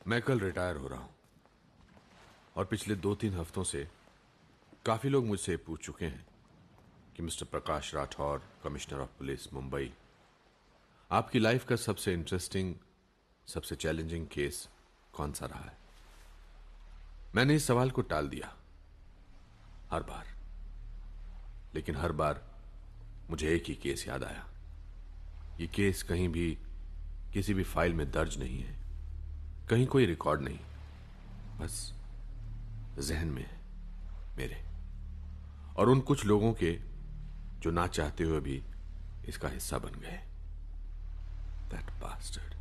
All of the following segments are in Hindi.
मैं कल रिटायर हो रहा हूं और पिछले 2-3 हफ्तों से काफी लोग मुझसे पूछ चुके हैं कि mister Prakash Rathore, commissioner of police Mumbai, आपकी लाइफ का सबसे इंटरेस्टिंग, सबसे चैलेंजिंग केस कौन सा रहा है। मैंने इस सवाल को टाल दिया हर बार, लेकिन हर बार मुझे एक ही केस याद आया। ये केस कहीं भी किसी भी फाइल में दर्ज नहीं है, कहीं कोई रिकॉर्ड नहीं, बस जहन में है मेरे और उन कुछ लोगों के जो ना चाहते हुए भी इसका हिस्सा बन गए। That bastard.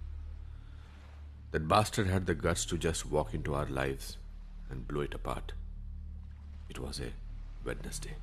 That bastard had the guts to just walk into our lives and blow it apart. It was a Wednesday.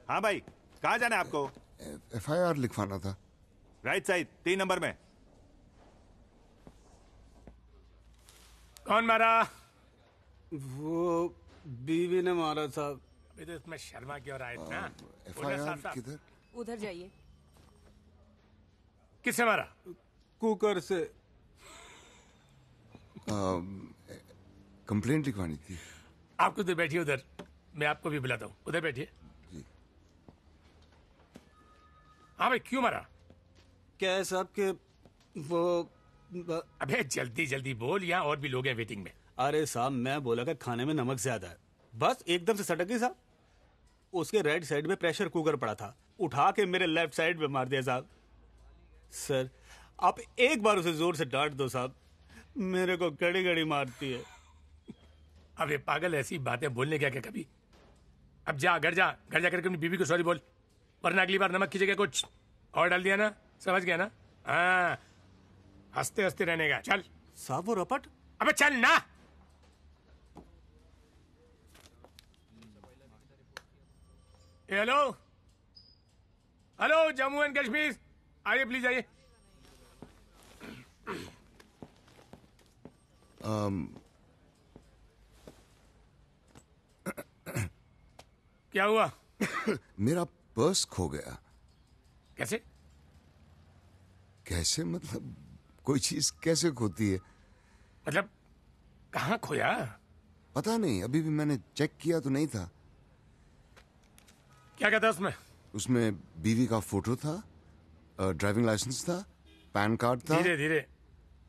हाँ भाई, कहाँ जाना है आपको? FIR लिखवाना था। राइट साइड 3 नंबर में। कौन मारा? वो बीवी ने मारा साहब। अभी तो इसमें शर्मा क्यों रहा है इतना? FIR किधर? उधर जाइए। किससे मारा? कुकर से। कंप्लेंट लिखवानी थी। आप उधर बैठिए, उधर मैं आपको भी बुलाता हूँ, उधर बैठिए। हाँ भाई, क्यों मारा? क्या है साहब के वो अबे जल्दी जल्दी बोल, यहाँ और भी लोग हैं वेटिंग में। अरे साहब, मैं बोला कि खाने में नमक ज्यादा है, बस एकदम से सटक गई साहब। उसके राइट साइड में प्रेशर कुकर पड़ा था, उठा के मेरे लेफ्ट साइड में मार दिया साहब। सर आप एक बार उसे जोर से डांट दो साहब, मेरे को घड़ी घड़ी मारती है। अबे पागल, ऐसी बातें बोलने क्या क्या कभी? अब जा घर जाकर अपनी बीवी को सॉरी बोल, वरना अगली बार नमक की जगह कुछ और डाल दिया ना, समझ गया ना? हाँ, हंसते हंसते रहने का। चल साहब वो रपट। अबे चल ना। Hello hello, Jammu and Kashmir, आइए प्लीज आइए। क्या हुआ? मेरा पर्स खो गया। कैसे? कैसे मतलब कोई चीज कैसे खोती है? मतलब कहाँ खोया? पता नहीं, अभी भी मैंने चेक किया तो नहीं था। क्या कहता उसमें? उसमें बीवी का फोटो था, ड्राइविंग लाइसेंस था, पैन कार्ड था। धीरे धीरे।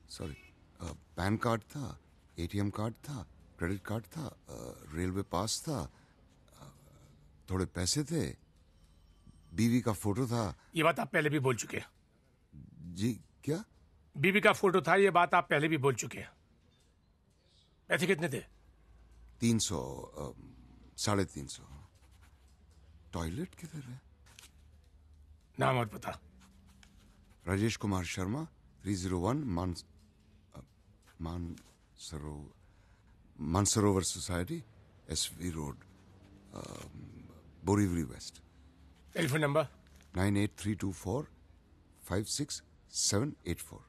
सॉरी। पैन कार्ड था, एटीएम कार्ड था, क्रेडिट कार्ड था, रेलवे पास था, थोड़े पैसे थे, बीवी का फोटो था। ये बात आप पहले भी बोल चुके हैं। जी क्या? बीवी का फोटो था, ये बात आप पहले भी बोल चुके हैं। पैसे कितने थे? 300, 350। टॉयलेट किधर है? नाम और पता? Rajesh Kumar Sharma, 301 Mansarovar society, SV road, Borivali west. Telephone number? 9832456784।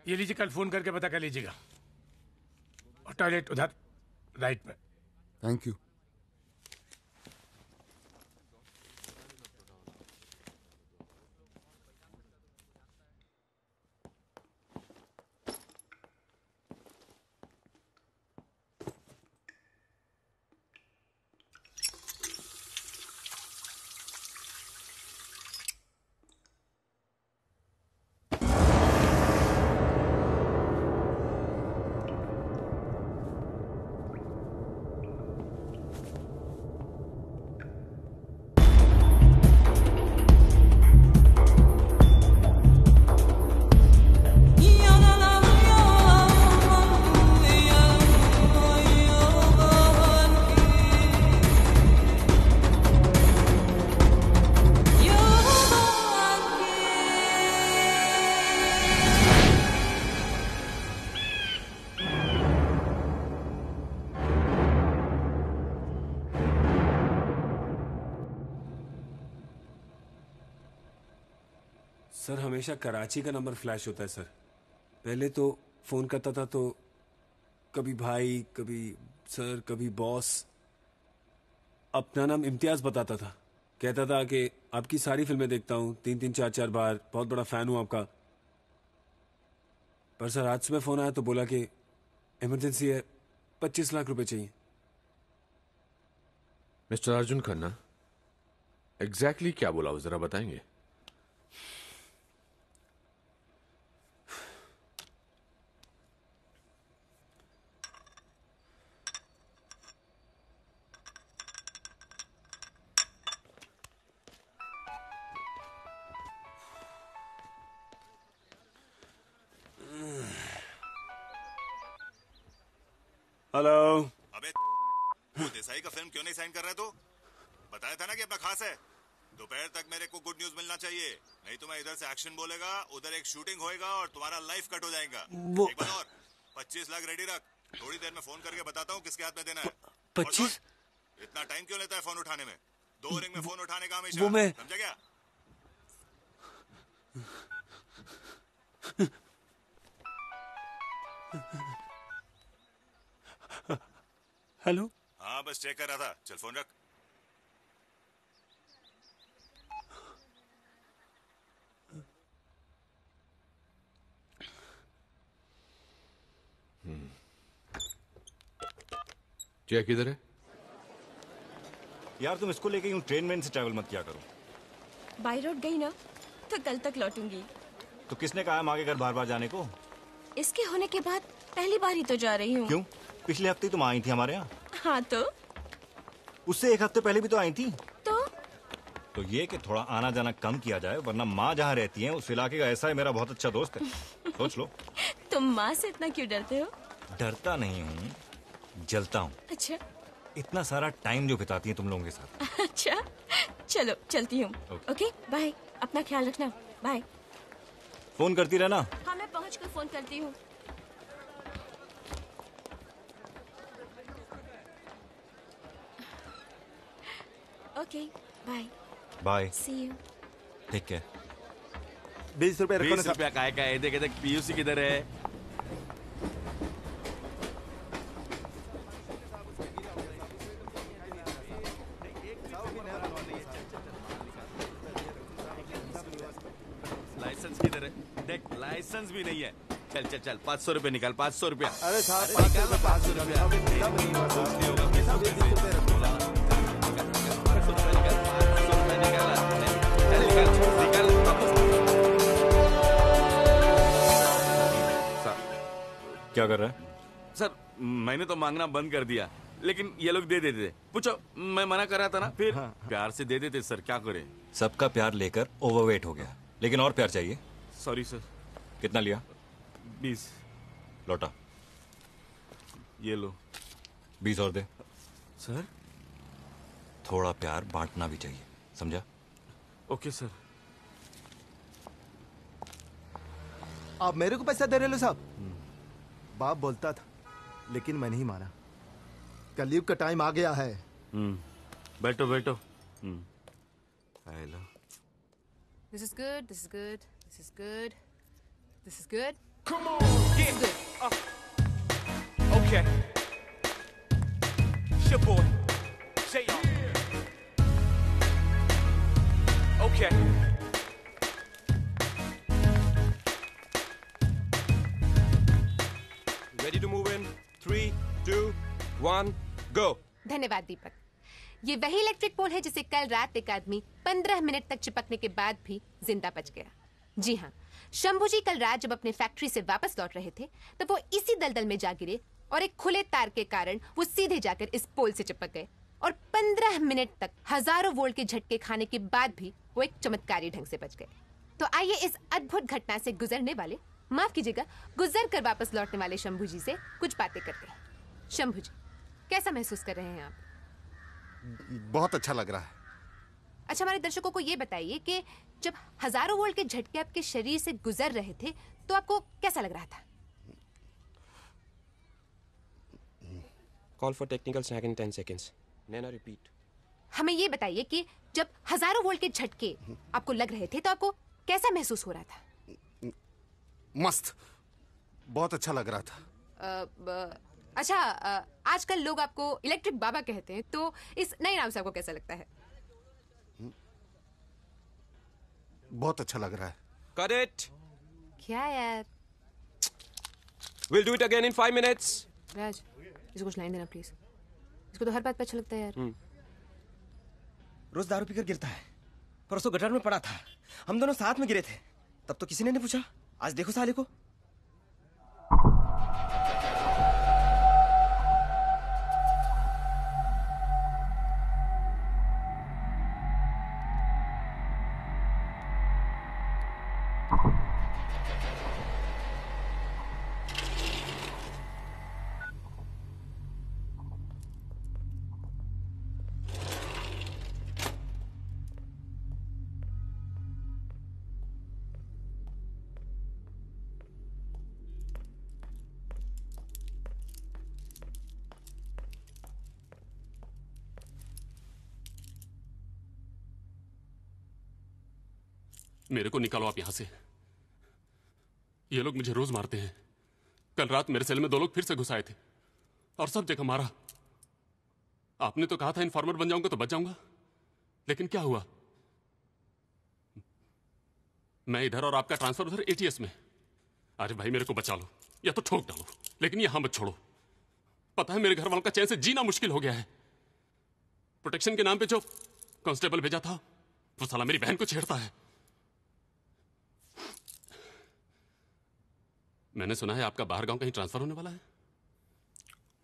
ये लीजिए, कल फोन करके पता कर लीजिएगा। और टॉयलेट उधर राइट में। Thank you. सर हमेशा कराची का नंबर फ्लैश होता है सर। पहले तो फोन करता था तो कभी भाई, कभी सर, कभी बॉस। अपना नाम इम्तियाज बताता था, कहता था कि आपकी सारी फिल्में देखता हूँ 3-3, 4-4 बार, बहुत बड़ा फैन हूँ आपका। पर सर आज सुबह फोन आया तो बोला कि इमरजेंसी है, 25 लाख रुपए चाहिए। मिस्टर अर्जुन खन्ना, एग्जैक्टली क्या बोला वो, जरा बताएंगे? हेलो। अबे वो देसाई का फिल्म क्यों नहीं साइन कर रहा है तू? बताया था ना कि अपना खास है। दोपहर तक मेरे को गुड न्यूज मिलना चाहिए, नहीं तो मैं इधर से एक्शन बोलेगा, उधर एक शूटिंग होएगा और तुम्हारा लाइफ कट हो जाएगा। एक बात और, 25 लाख रेडी रख, थोड़ी देर में फोन करके बताता हूँ किसके हाथ में देना है। 25? इतना टाइम क्यों लेता है फोन उठाने में? 2 रिंग में फोन उठाने का हमेशा, वो मैं समझा क्या? हेलो। हाँ बस चेक कर रहा था, चल फोन रख। जय किधर है? यार तुम इसको लेके यूं ट्रेन में इनसे ट्रैवल मत किया करो। बाई रोड गई ना तो कल तक लौटूंगी। तो किसने कहा माँ के घर बार बार जाने को? इसके होने के बाद पहली बार ही तो जा रही हूँ। क्यों? पिछले हफ्ते तुम आई थी हमारे यहाँ। हाँ तो उससे 1 हफ्ते पहले भी तो आई थी। तो ये कि थोड़ा आना जाना कम किया जाए, वरना माँ जहाँ रहती है उस इलाके का ऐसा है मेरा बहुत अच्छा दोस्त है। सोच लो। तुम माँ से इतना क्यों डरते हो? डरता नहीं हूँ, जलता हूँ। अच्छा इतना सारा टाइम जो बिताती है तुम लोगों के साथ। अच्छा चलो चलती हूँ। ओके बाय, अपना ख्याल रखना। बाय। फोन करती रहना। हाँ मैं पहुँच कर फोन करती हूँ। Okay bye. Bye. See you. ठीक है। 20 रुपए रखो ना। 20 रुपया काय का है? देख देख पीयूसी किधर है? लाइसेंस किधर है? देख लाइसेंस भी नहीं है। चल चल चल 500 रुपए निकाल, 500 रुपया। अरे साहब 500 रुपया। दोस्ती होगा, पैसा दे दे। 500 रुपए निकाल, 500 रुपए निकाल। चल निकाल निकाल वापस। क्या कर रहा है? सर मैंने तो मांगना बंद कर दिया, लेकिन ये लोग दे देते। पूछो, मैं मना कर रहा था ना, फिर प्यार से दे देते सर, क्या करें। सबका प्यार लेकर ओवरवेट हो गया, लेकिन और प्यार चाहिए। Sorry sir. कितना लिया? 20। लौटा। ये लो। 20 और दे। सर थोड़ा प्यार बांटना भी चाहिए, समझा? Okay sir. आप मेरे को पैसा दे रहे हो साहब? बाप बोलता था, लेकिन मैं नहीं माना। कलयुग का टाइम आ गया है। बैठो बैठो। Hello. This is good. This is good. This is good. This is good. Come on, get it. Okay. It's your boy, J.R. Okay. Ready to move in? 3, 2, 1, go. धन्यवाद दीपक। ये वही इलेक्ट्रिक पोल है जिसे कल रात एक आदमी 15 मिनट तक चिपकने के बाद भी जिंदा बच गया। जी हाँ, शंभू जी कल रात जब अपने फैक्ट्री से वापस लौट रहे थे तब वो इसी दलदल में जा गिरे और एक खुले तार के कारण वो सीधे जाकर इस पोल से चिपक गए और 15 मिनट तक हजारों वोल्ट के झटके खाने के बाद भी वो एक चमत्कारी ढंग से बच गए। तो आइए इस अद्भुत घटना से गुजरने वाले, माफ कीजिएगा, गुजर कर वापस लौटने वाले शंभू जी से कुछ बातें करते हैं। शंभू जी, कैसा महसूस कर रहे हैं आप? बहुत अच्छा लग रहा है। अच्छा, हमारे दर्शकों को ये बताइए कि जब हजारों वोल्ट के झटके आपके शरीर से गुजर रहे थे तो आपको कैसा लग रहा था? Call for technical snag in 10 seconds. Nana, repeat. हमें ये बताइए कि जब हजारों वोल्ट के झटके आपको लग रहे थे तो आपको कैसा महसूस हो रहा था? मस्त, बहुत अच्छा लग रहा था। अच्छा, आजकल लोग आपको इलेक्ट्रिक बाबा कहते हैं, तो इस नए नाम से आपको कैसा लगता है? बहुत अच्छा लग रहा है। Cut it. क्या यार? We'll do it again in 5 minutes. राज, इसको कुछ लाइन देना प्लीज। इसको तो हर बात पे अच्छा लगता है यार। रोज दारू पीकर गिरता है। परसों गटर में पड़ा था, हम दोनों साथ में गिरे थे, तब तो किसी ने नहीं पूछा। आज देखो साले को। मेरे को निकालो आप यहां से। ये लोग मुझे रोज मारते हैं। कल रात मेरे सेल में 2 लोग फिर से घुस आए थे और सब जगह मारा। आपने तो कहा था इन्फॉर्मर बन जाऊंगा तो बच जाऊंगा, लेकिन क्या हुआ? मैं इधर और आपका ट्रांसफर उधर एटीएस में। अरे भाई, मेरे को बचा लो या तो ठोक डालो, लेकिन यहां मत छोड़ो। पता है मेरे घर वालों का चैन से जीना मुश्किल हो गया है। प्रोटेक्शन के नाम पे जो कांस्टेबल भेजा था वो साला मेरी बहन को छेड़ता है। मैंने सुना है आपका बाहर गांव कहीं ट्रांसफर होने वाला है।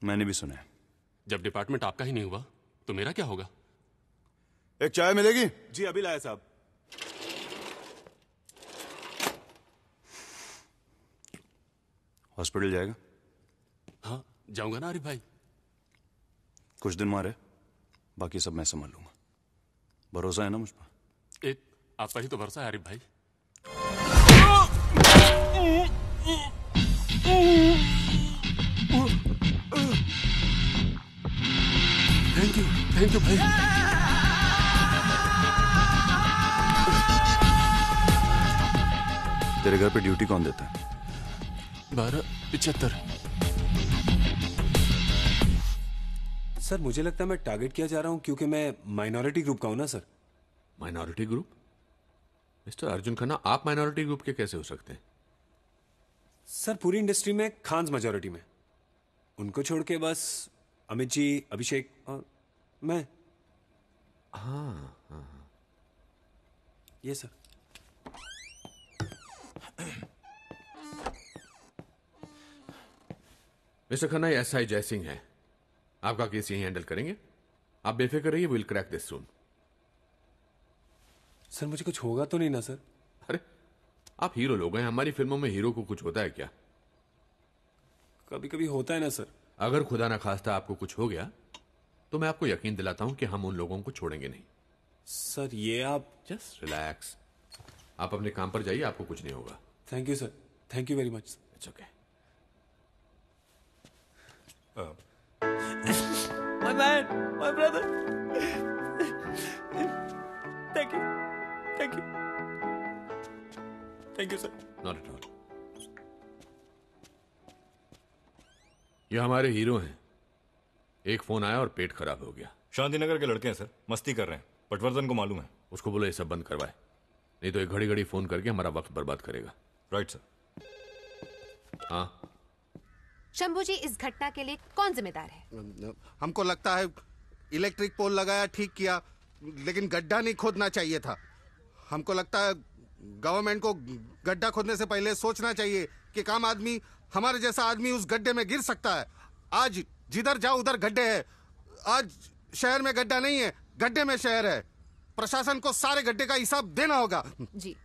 मैंने भी सुना है। जब डिपार्टमेंट आपका ही नहीं हुआ तो मेरा क्या होगा? एक चाय मिलेगी? जी अभी लाया साहब। हॉस्पिटल जाएगा? हाँ जाऊंगा ना आरिफ भाई। कुछ दिन मारे, बाकी सब मैं संभाल लूंगा। भरोसा है ना मुझ पर? एक आप पर ही तो भरोसा है आरिफ भाई। थैंक यू भाई। तेरे घर पे ड्यूटी कौन देता है? 12:75। सर मुझे लगता है मैं टारगेट किया जा रहा हूं क्योंकि मैं माइनॉरिटी ग्रुप का हूं ना sir. Minority group? Mister Arjun Khanna, आप माइनॉरिटी ग्रुप के कैसे हो सकते हैं? सर पूरी इंडस्ट्री में खान्स मेजॉरिटी में, उनको छोड़ के बस अमित जी, अभिषेक और मैं। हाँ। ये sir. Mister Khanna, SI Jaisingh है, आपका केस यही हैंडल करेंगे। आप बेफिक्र रहिए, will crack this soon. Sir मुझे कुछ होगा तो नहीं ना सर? अरे आप हीरो लोग हैं, हमारी फिल्मों में हीरो को कुछ होता है क्या? कभी कभी होता है ना सर। अगर खुदा ना खास्ता आपको कुछ हो गया तो मैं आपको यकीन दिलाता हूं कि हम उन लोगों को छोड़ेंगे नहीं। सर ये आप जस्ट रिलैक्स, आप अपने काम पर जाइए, आपको कुछ नहीं होगा। Thank you sir, thank you very much. It's okay. My man, my brother. Thank you. Thank you. Thank you, sir. Not at all. ये हमारे हीरो हैं। एक फोन आया और पेट खराब हो गया। शांतिनगर के लड़के हैं सर, मस्ती कर रहे हैं, पटवर्धन को मालूम है। उसको बोलो ये सब बंद करवाए, नहीं तो एक घड़ी घड़ी फोन करके हमारा वक्त बर्बाद करेगा। Right sir. हाँ शंभू जी, इस घटना के लिए कौन जिम्मेदार है? हमको लगता है इलेक्ट्रिक पोल लगाया, ठीक किया, लेकिन गड्ढा नहीं खोदना चाहिए था। हमको लगता है गवर्नमेंट को गड्ढा खोदने से पहले सोचना चाहिए कि काम आदमी, हमारे जैसा आदमी उस गड्ढे में गिर सकता है। आज जिधर जाओ उधर गड्ढे हैं। आज शहर में गड्ढा नहीं है, गड्ढे में शहर है। प्रशासन को सारे गड्ढे का हिसाब देना होगा। जी,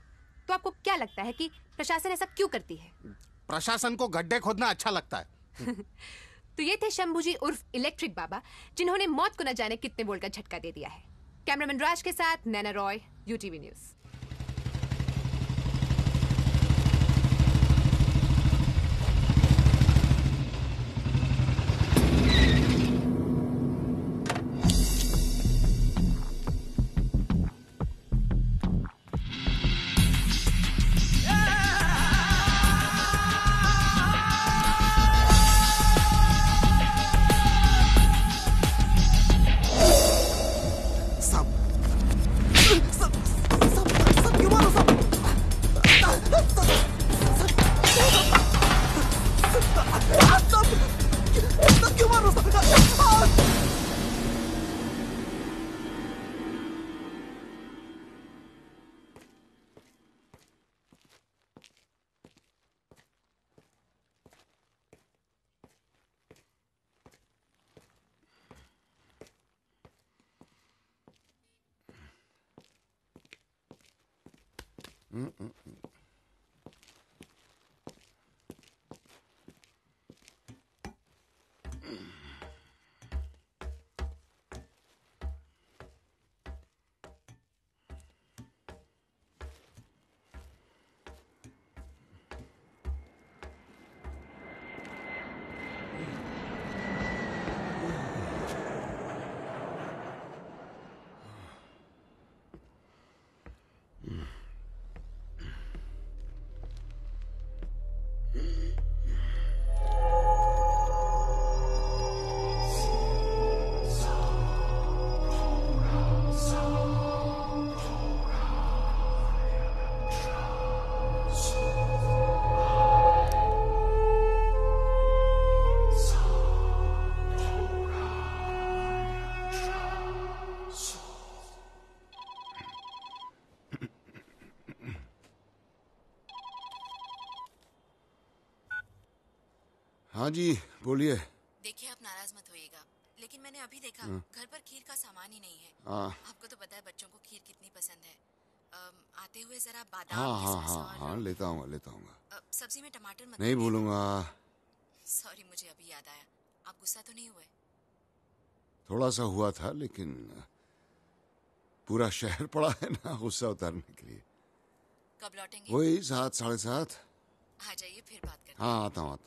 तो आपको क्या लगता है कि प्रशासन ऐसा क्यों करती है? प्रशासन को गड्ढे खोदना अच्छा लगता है। तो ये थे शंभू जी उर्फ इलेक्ट्रिक बाबा, जिन्होंने मौत को न जाने कितने वोल्ट का झटका दे दिया है। कैमरामैन राज के साथ नैना रॉय, यूटीवी न्यूज। हाँ जी बोलिए। देखिए आप नाराज मत होइएगा, लेकिन मैंने अभी देखा घर पर खीर का सामान ही नहीं है। आपको तो पता है बच्चों को खीर कितनी पसंद है। आते हुए जरा बादाम हाँ लेता हूँ। सब्जी में टमाटर मत नहीं भूलूंगा। सॉरी, मुझे अभी याद आया। आप गुस्सा तो नहीं हुए? थोड़ा सा हुआ था, लेकिन पूरा शहर पड़ा है ना गुस्सा उतारने के लिए। कब लौटेंगे? वही 7, 7:30। आ जाइए, फिर बात करते हैं। हाँ आता हूँ।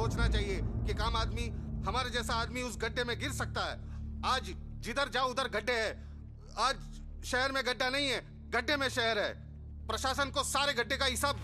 सोचना चाहिए कि काम आदमी, हमारे जैसा आदमी उस गड्ढे में गिर सकता है। आज जिधर जाओ उधर गड्ढे है। आज शहर में गड्ढा नहीं है, गड्ढे में शहर है। प्रशासन को सारे गड्ढे का हिसाब।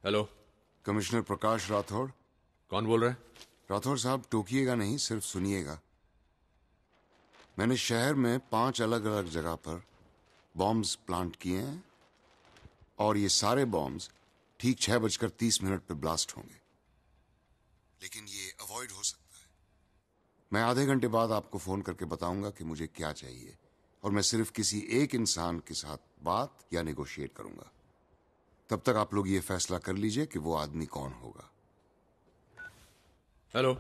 हेलो, कमिश्नर प्रकाश राठौड़। कौन बोल रहा है? राठौड़ साहब, टोकिएगा नहीं, सिर्फ सुनिएगा। मैंने शहर में 5 अलग अलग जगह पर बॉम्ब्स प्लांट किए हैं और ये सारे बॉम्ब्स ठीक 6:30 पे ब्लास्ट होंगे। लेकिन ये अवॉइड हो सकता है। मैं आधे घंटे बाद आपको फोन करके बताऊंगा कि मुझे क्या चाहिए, और मैं सिर्फ किसी एक इंसान के साथ बात या नेगोशिएट करूंगा। तब तक आप लोग ये फैसला कर लीजिए कि वो आदमी कौन होगा। हेलो,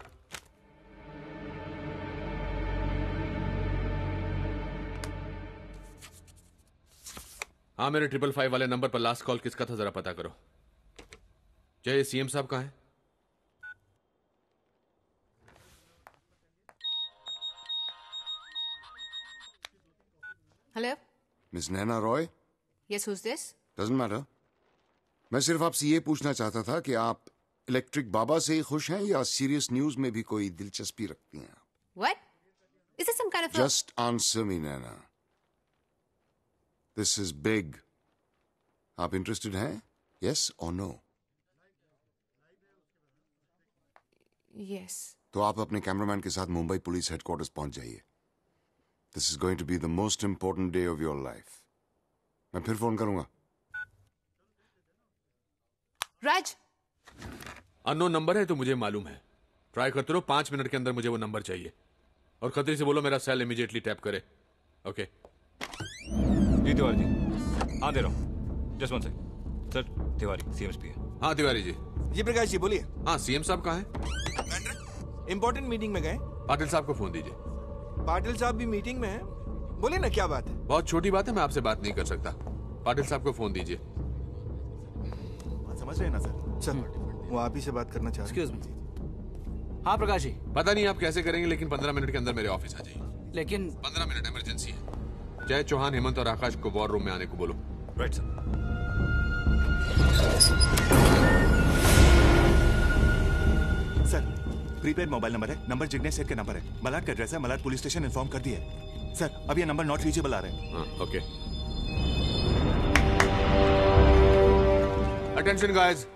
हाँ, मेरे 555 वाले नंबर पर लास्ट कॉल किसका था, जरा पता करो। जय, सीएम साहब कहाँ हैं? Hello, miss Naina Roy. Yes, who's this? Doesn't matter. मैं सिर्फ आपसे ये पूछना चाहता था कि आप इलेक्ट्रिक बाबा से ही खुश हैं या सीरियस न्यूज में भी कोई दिलचस्पी रखती हैं? What? Is this some kind of a... Just answer me, Nana. This is big. आप इंटरेस्टेड हैं? Yes or no? Yes. तो आप अपने कैमरामैन के साथ मुंबई पुलिस हेडक्वार्टर्स पहुंच जाइए। This is going to be the most important day of your life. मैं फिर फोन करूंगा। राज, अननोन नंबर है तो मुझे मालूम है। ट्राई करते रहो, 5 मिनट के अंदर मुझे वो नंबर चाहिए। और खतरी से बोलो मेरा सेल इमीडिएटली टैप करे। ओके। जी तिवारी जी, हाँ दे रहा हूँ। Just one second. Sir, Tiwari CMSP है। हाँ तिवारी जी। जी प्रकाश जी, बोलिए। हाँ, सीएम साहब कहाँ हैं? इंपॉर्टेंट मीटिंग में गए। पाटिल साहब को फोन दीजिए। पाटिल साहब भी मीटिंग में हैं। बोलिए ना, क्या बात है? बहुत छोटी बात है, मैं आपसे बात नहीं कर सकता। पाटिल साहब को फोन दीजिए। समझ रहे हैं ना सर? सर, वो आप ही से बात करना चाह रहे हैं। Excuse me. हाँ प्रकाश जी। पता नहीं आप कैसे करेंगे, लेकिन 15 मिनट के अंदर मेरे ऑफिस आ जाइए। लेकिन 15 मिनट इमरजेंसी है। जय, चौहान, हेमंत और आकाश को वॉर रूम में आने को बोलो। Right sir. Sir, prepaid mobile number है, नंबर जिग्नेश सेठ का नंबर है। मलाड का एड्रेस है, मलाड पुलिस स्टेशन इन्फॉर्म कर दिया है। सर, अब ये नंबर नॉट रीचेबल आ रहे हैं। हाँ, ओके। Attention guys.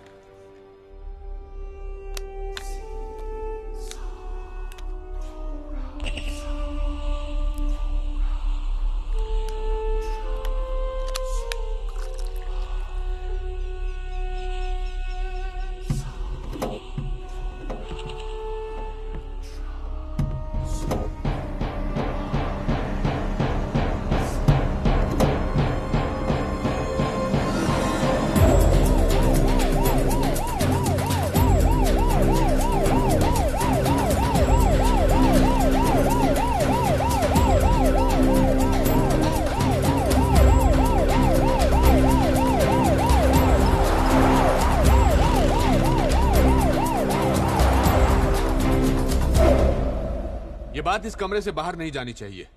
ये बात इस कमरे से बाहर नहीं जानी चाहिए।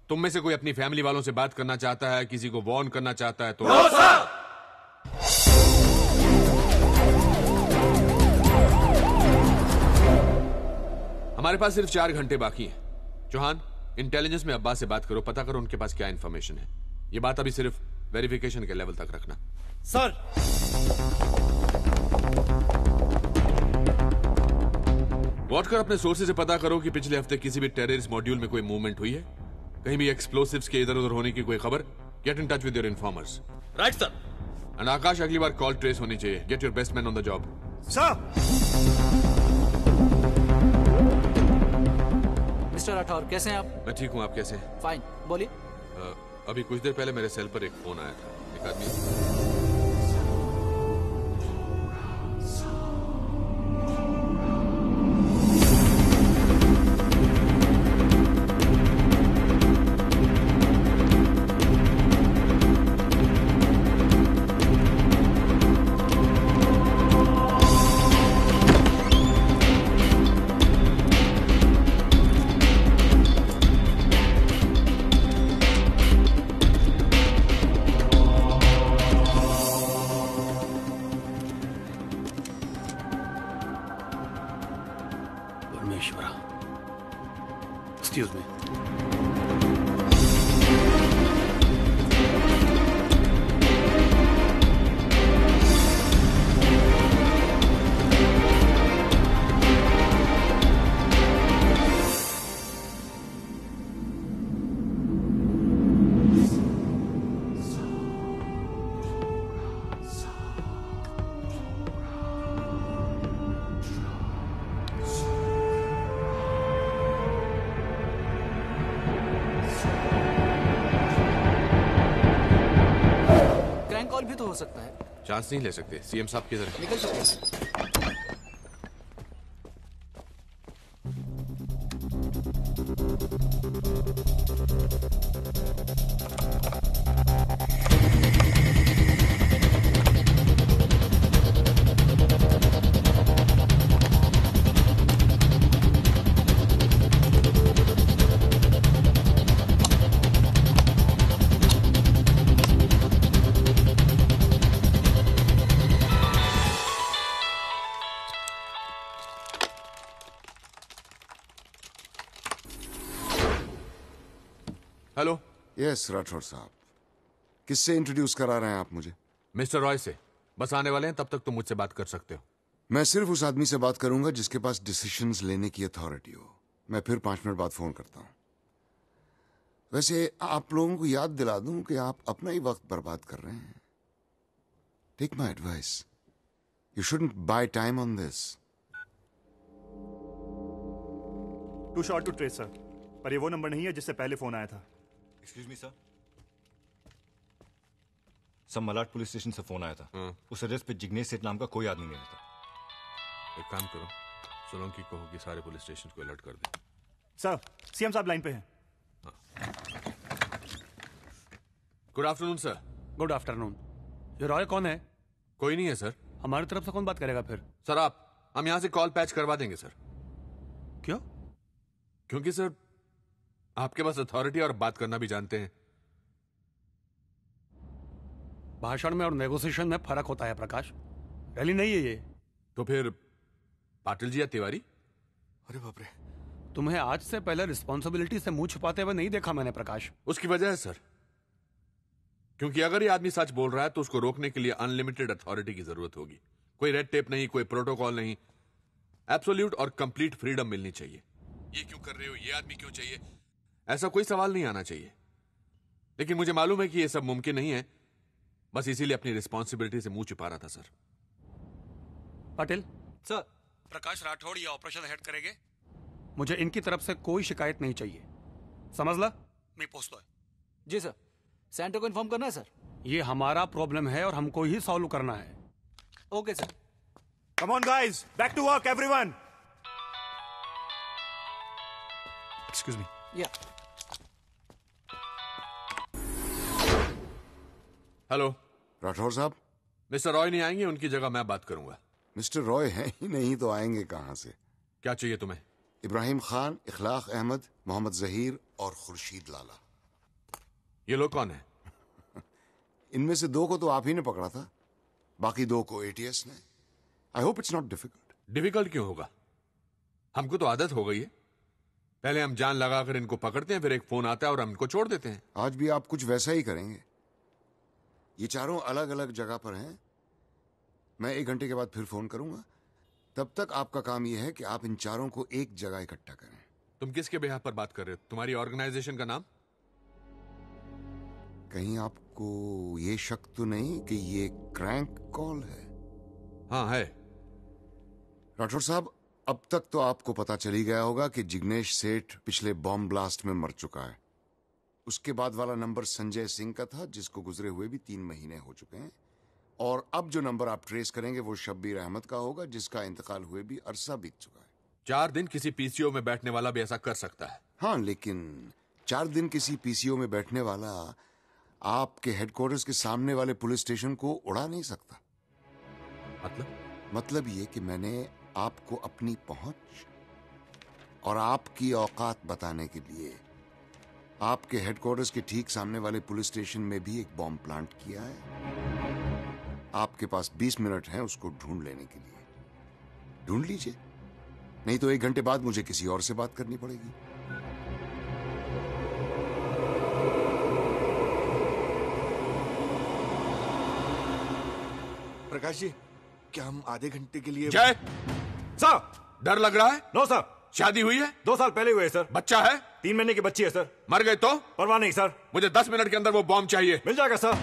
तुम में से कोई अपनी फैमिली वालों से बात करना चाहता है, किसी को वार्न करना चाहता है तो नो सर। हमारे पास सिर्फ 4 घंटे बाकी हैं। चौहान, इंटेलिजेंस में अब्बास से बात करो, पता करो उनके पास क्या इंफॉर्मेशन है। ये बात अभी सिर्फ वेरिफिकेशन के लेवल तक रखना। सर। वॉटकर, अपने सोर्सेज से पता करो कि पिछले हफ्ते किसी भी टेररिस्ट मॉड्यूल में कोई मूवमेंट हुई है, कहीं भी एक्सप्लोसिव्स के इधर उधर होने की कोई खबर। Get in touch with your informers. Right sir. And Akash, अगली बार कॉल ट्रेस होनी चाहिए। Get your best man on the job. Sir. Mister Rathore, कैसे हैं आप? मैं ठीक हूँ, आप कैसे हैं? फाइन, बोलिए। अभी कुछ देर पहले मेरे सेल पर एक फोन आया था। एक आदमी Excuse me. हो सकता है। चांस नहीं ले सकते। सीएम साहब किधर है? निकल चुके हैं। हेलो। यस राठौर साहब, किससे इंट्रोड्यूस करा रहे हैं आप मुझे? मिस्टर रॉय से। बस आने वाले हैं, तब तक तुम मुझसे बात कर सकते हो। मैं सिर्फ उस आदमी से बात करूंगा जिसके पास डिसीजंस लेने की अथॉरिटी हो। मैं फिर 5 मिनट बाद फोन करता हूं। वैसे आप लोगों को याद दिला दूं कि आप अपना ही वक्त बर्बाद कर रहे हैं। Take my advice, you shouldn't buy time on this. Too short to trace sir, पर ये वो नंबर नहीं है जिससे पहले फोन आया था। Excuse me sir, Malad police station से फोन आया था। उस एड्रेस पे जिग्नेश सेठ नाम का कोई आदमी नहीं था। एक काम करो, सोलंकी को कि सारे पुलिस स्टेशन को अलर्ट कर दे। सर, सीएम साहब लाइन पे हैं। Good afternoon sir. Good afternoon. ये रॉय कौन है? कोई नहीं है सर। हमारी तरफ से कौन बात करेगा फिर? सर हम यहां से कॉल पैच करवा देंगे सर। क्यों? क्योंकि सर आपके पास अथॉरिटी और बात करना भी जानते हैं। भाषण में और नेगोशिएशन में फर्क होता है प्रकाश, रैली नहीं है ये। तो फिर पाटिल जी या तिवारी? अरे बाप रे, तुम्हें आज से पहले रिस्पॉन्सिबिलिटी से मुंह छुपाते हुए नहीं देखा मैंने प्रकाश। उसकी वजह है सर, क्योंकि अगर ये आदमी सच बोल रहा है तो उसको रोकने के लिए अनलिमिटेड अथॉरिटी की जरूरत होगी। कोई रेड टेप नहीं, कोई प्रोटोकॉल नहीं, एब्सोल्यूट और कंप्लीट फ्रीडम मिलनी चाहिए। ये क्यों कर रहे हो, ये आदमी क्यों चाहिए, ऐसा कोई सवाल नहीं आना चाहिए। लेकिन मुझे मालूम है कि ये सब मुमकिन नहीं है, बस इसीलिए अपनी रिस्पॉन्सिबिलिटी से मुंह छुपा रहा था सर। पाटिल सर, प्रकाश राठौड़ ये ऑपरेशन हेड करेंगे। मुझे इनकी तरफ से कोई शिकायत नहीं चाहिए, समझ ला? मैं पूछता है। जी सर। सेंटर को इन्फॉर्म करना है सर। ये हमारा प्रॉब्लम है और हमको ही सॉल्व करना है। Okay sir. Come on guys, back to work everyone. Excuse me. Yeah. Hello Rathore साहब। मिस्टर रॉय नहीं आएंगे, उनकी जगह मैं बात करूंगा। मिस्टर रॉय हैं ही नहीं तो आएंगे कहां से? क्या चाहिए तुम्हें? इब्राहिम खान, इखलाक अहमद, मोहम्मद जहीर और खुर्शीद लाला। ये लोग कौन है? इनमें से 2 को तो आप ही ने पकड़ा था, बाकी 2 को एटीएस ने। I hope it's not difficult. Difficult क्यों होगा, हमको तो आदत हो गई है। पहले हम जान लगाकर इनको पकड़ते हैं, फिर एक फोन आता है और हम इनको छोड़ देते हैं। आज भी आप कुछ वैसा ही करेंगे। ये चारों अलग अलग जगह पर हैं। मैं 1 घंटे के बाद फिर फोन करूंगा। तब तक आपका काम यह है कि आप इन चारों को एक जगह इकट्ठा करें। तुम किसके बिहाफ पर बात कर रहे हो? तुम्हारी ऑर्गेनाइजेशन का नाम? कहीं आपको ये शक तो नहीं कि ये क्रैंक कॉल है? हाँ है। राठौर साहब, अब तक तो आपको पता चली गया होगा कि जिग्नेश सेठ पिछले बॉम्ब ब्लास्ट में मर चुका है। उसके बाद वाला नंबर संजय सिंह का था, जिसको गुजरे हुए भी 3 महीने हो चुके हैं। और अब जो नंबर आप ट्रेस करेंगे वो शब्बीर अहमद का होगा, जिसका इंतकाल हुए भी अरसा बीत चुका है। 4 दिन किसी पीसीओ में बैठने वाला भी ऐसा कर सकता है। हाँ, लेकिन 4 दिन किसी पीसीओ में बैठने वाला आपके हेडक्वार्टर्स के सामने वाले पुलिस स्टेशन को उड़ा नहीं सकता। मतलब ये कि मैंने आपको अपनी पहुंच और आपकी औकात बताने के लिए आपके हेडक्वार्टर्स के ठीक सामने वाले पुलिस स्टेशन में भी एक बॉम्ब प्लांट किया है। आपके पास 20 मिनट हैं उसको ढूंढ लेने के लिए। ढूंढ लीजिए, नहीं तो 1 घंटे बाद मुझे किसी और से बात करनी पड़ेगी। प्रकाश जी, क्या हम आधे घंटे के लिए? जय सर, डर लग रहा है? No sir. शादी हुई है? 2 साल पहले हुए है सर। बच्चा है? 3 महीने की बच्ची है सर। मर गए तो? परवाह नहीं सर। मुझे 10 मिनट के अंदर वो बॉम्ब चाहिए। मिल जाएगा सर।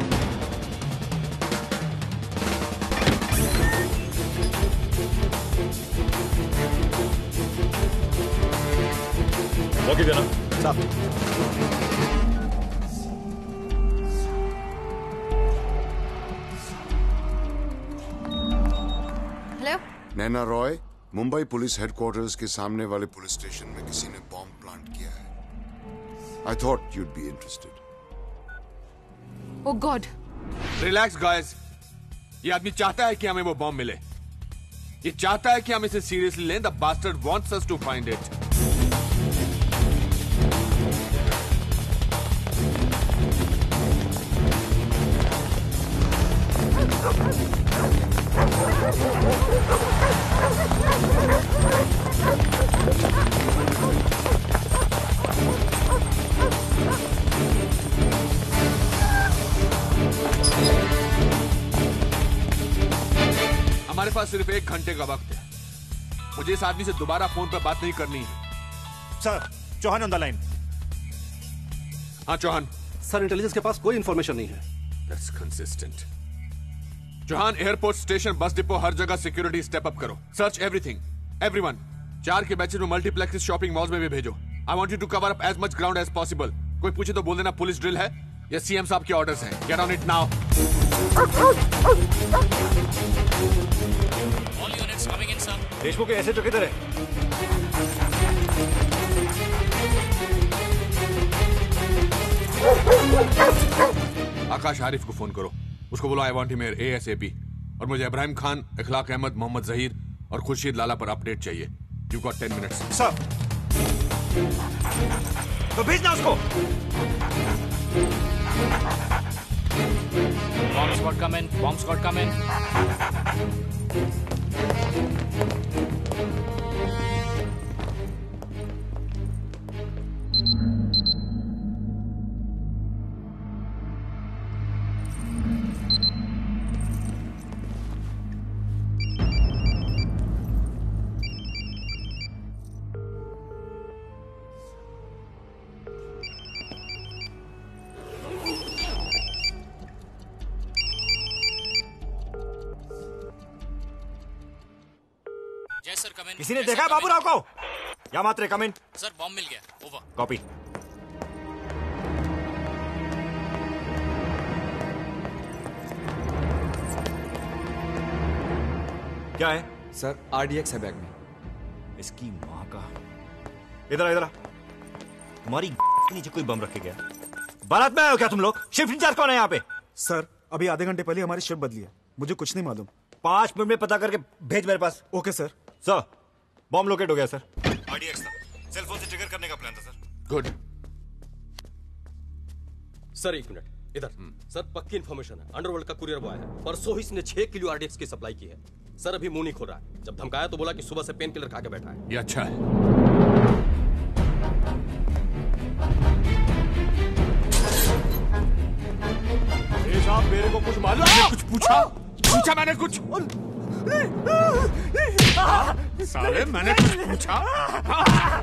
वॉकी देना साहब। हेलो, नैना रॉय, मुंबई पुलिस हेडक्वार्टर्स के सामने वाले पुलिस स्टेशन में किसी ने बॉम्ब प्लांट किया है। I thought you'd be interested. Oh God. Relax guys. ये आदमी चाहता है कि हमें वो बॉम्ब मिले। ये चाहता है कि हम इसे सीरियसली लें। The bastard wants us to find it. हमारे पास सिर्फ 1 घंटे का वक्त है। मुझे इस आदमी से दोबारा फोन पर बात नहीं करनी है। Sir, Chauhan on the line. हाँ चौहान। सर, इंटेलिजेंस के पास कोई इंफॉर्मेशन नहीं है। That's consistent. Chauhan, airport station, bus depot, हर जगह सिक्योरिटी स्टेप अप करो। Search everything, everyone. 4 के बैचेस में मल्टीप्लेक्स शॉपिंग मॉल्स में भी भेजो। I want you to cover up as much ground as possible. कोई पूछे तो बोल देना पुलिस ड्रिल है या सीएम साहब के ऑर्डर्स हैं। Get on it now. All units coming in, sir. Deshmukh के एसएचओ किधर है? आकाश आरिफ को फोन करो। उसको बोलो I want him here ASAP। और मुझे इब्राहिम खान, इखलाक अहमद, मोहम्मद जहीर और खुर्शीद लाला पर अपडेट चाहिए। You got 10 minutes. सर, तो भेजना उसको। Bomb squad come in. Bomb squad come in. Yes, sir, come in. किसी ने Yes, देखा sir, come बाबूराव in. को? या मात्रे कम इन। सर, बॉम्ब मिल गया। ओवर। कॉपी। क्या है? सर, RDX है बैग में। इसकी माँ का। इधर इधर। तुम्हारी के नीचे कोई बम रखे गया? बारात में आए हो क्या तुम लोग? शिफ्ट इंचार्ज कौन है यहाँ पे? सर, अभी आधे घंटे पहले हमारी शिफ्ट बदली है। मुझे कुछ नहीं मालूम। 5 मिनट में पता करके भेज मेरे पास। Okay sir. Sir, bomb locate हो गया सर। RDX था। सेल फोन से ट्रिगर करने का प्लान था सर। गुड। सर 1 मिनट इधर। सर, पक्की इन्फॉर्मेशन है। अंडरवर्ल्ड का कुरियर बॉय है। परसों ही इसने 6 किलो RDX की सप्लाई की है। सर, अभी मुंह नहीं खोल रहा है। जब धमकाया तो बोला कि सुबह से पेन किलर खा के बैठा है। ये अच्छा है। साहब मेरे को कुछ मालूम है? कुछ पूछा? पूछा मैंने कुछ? साले मैंने कुछ पूछा?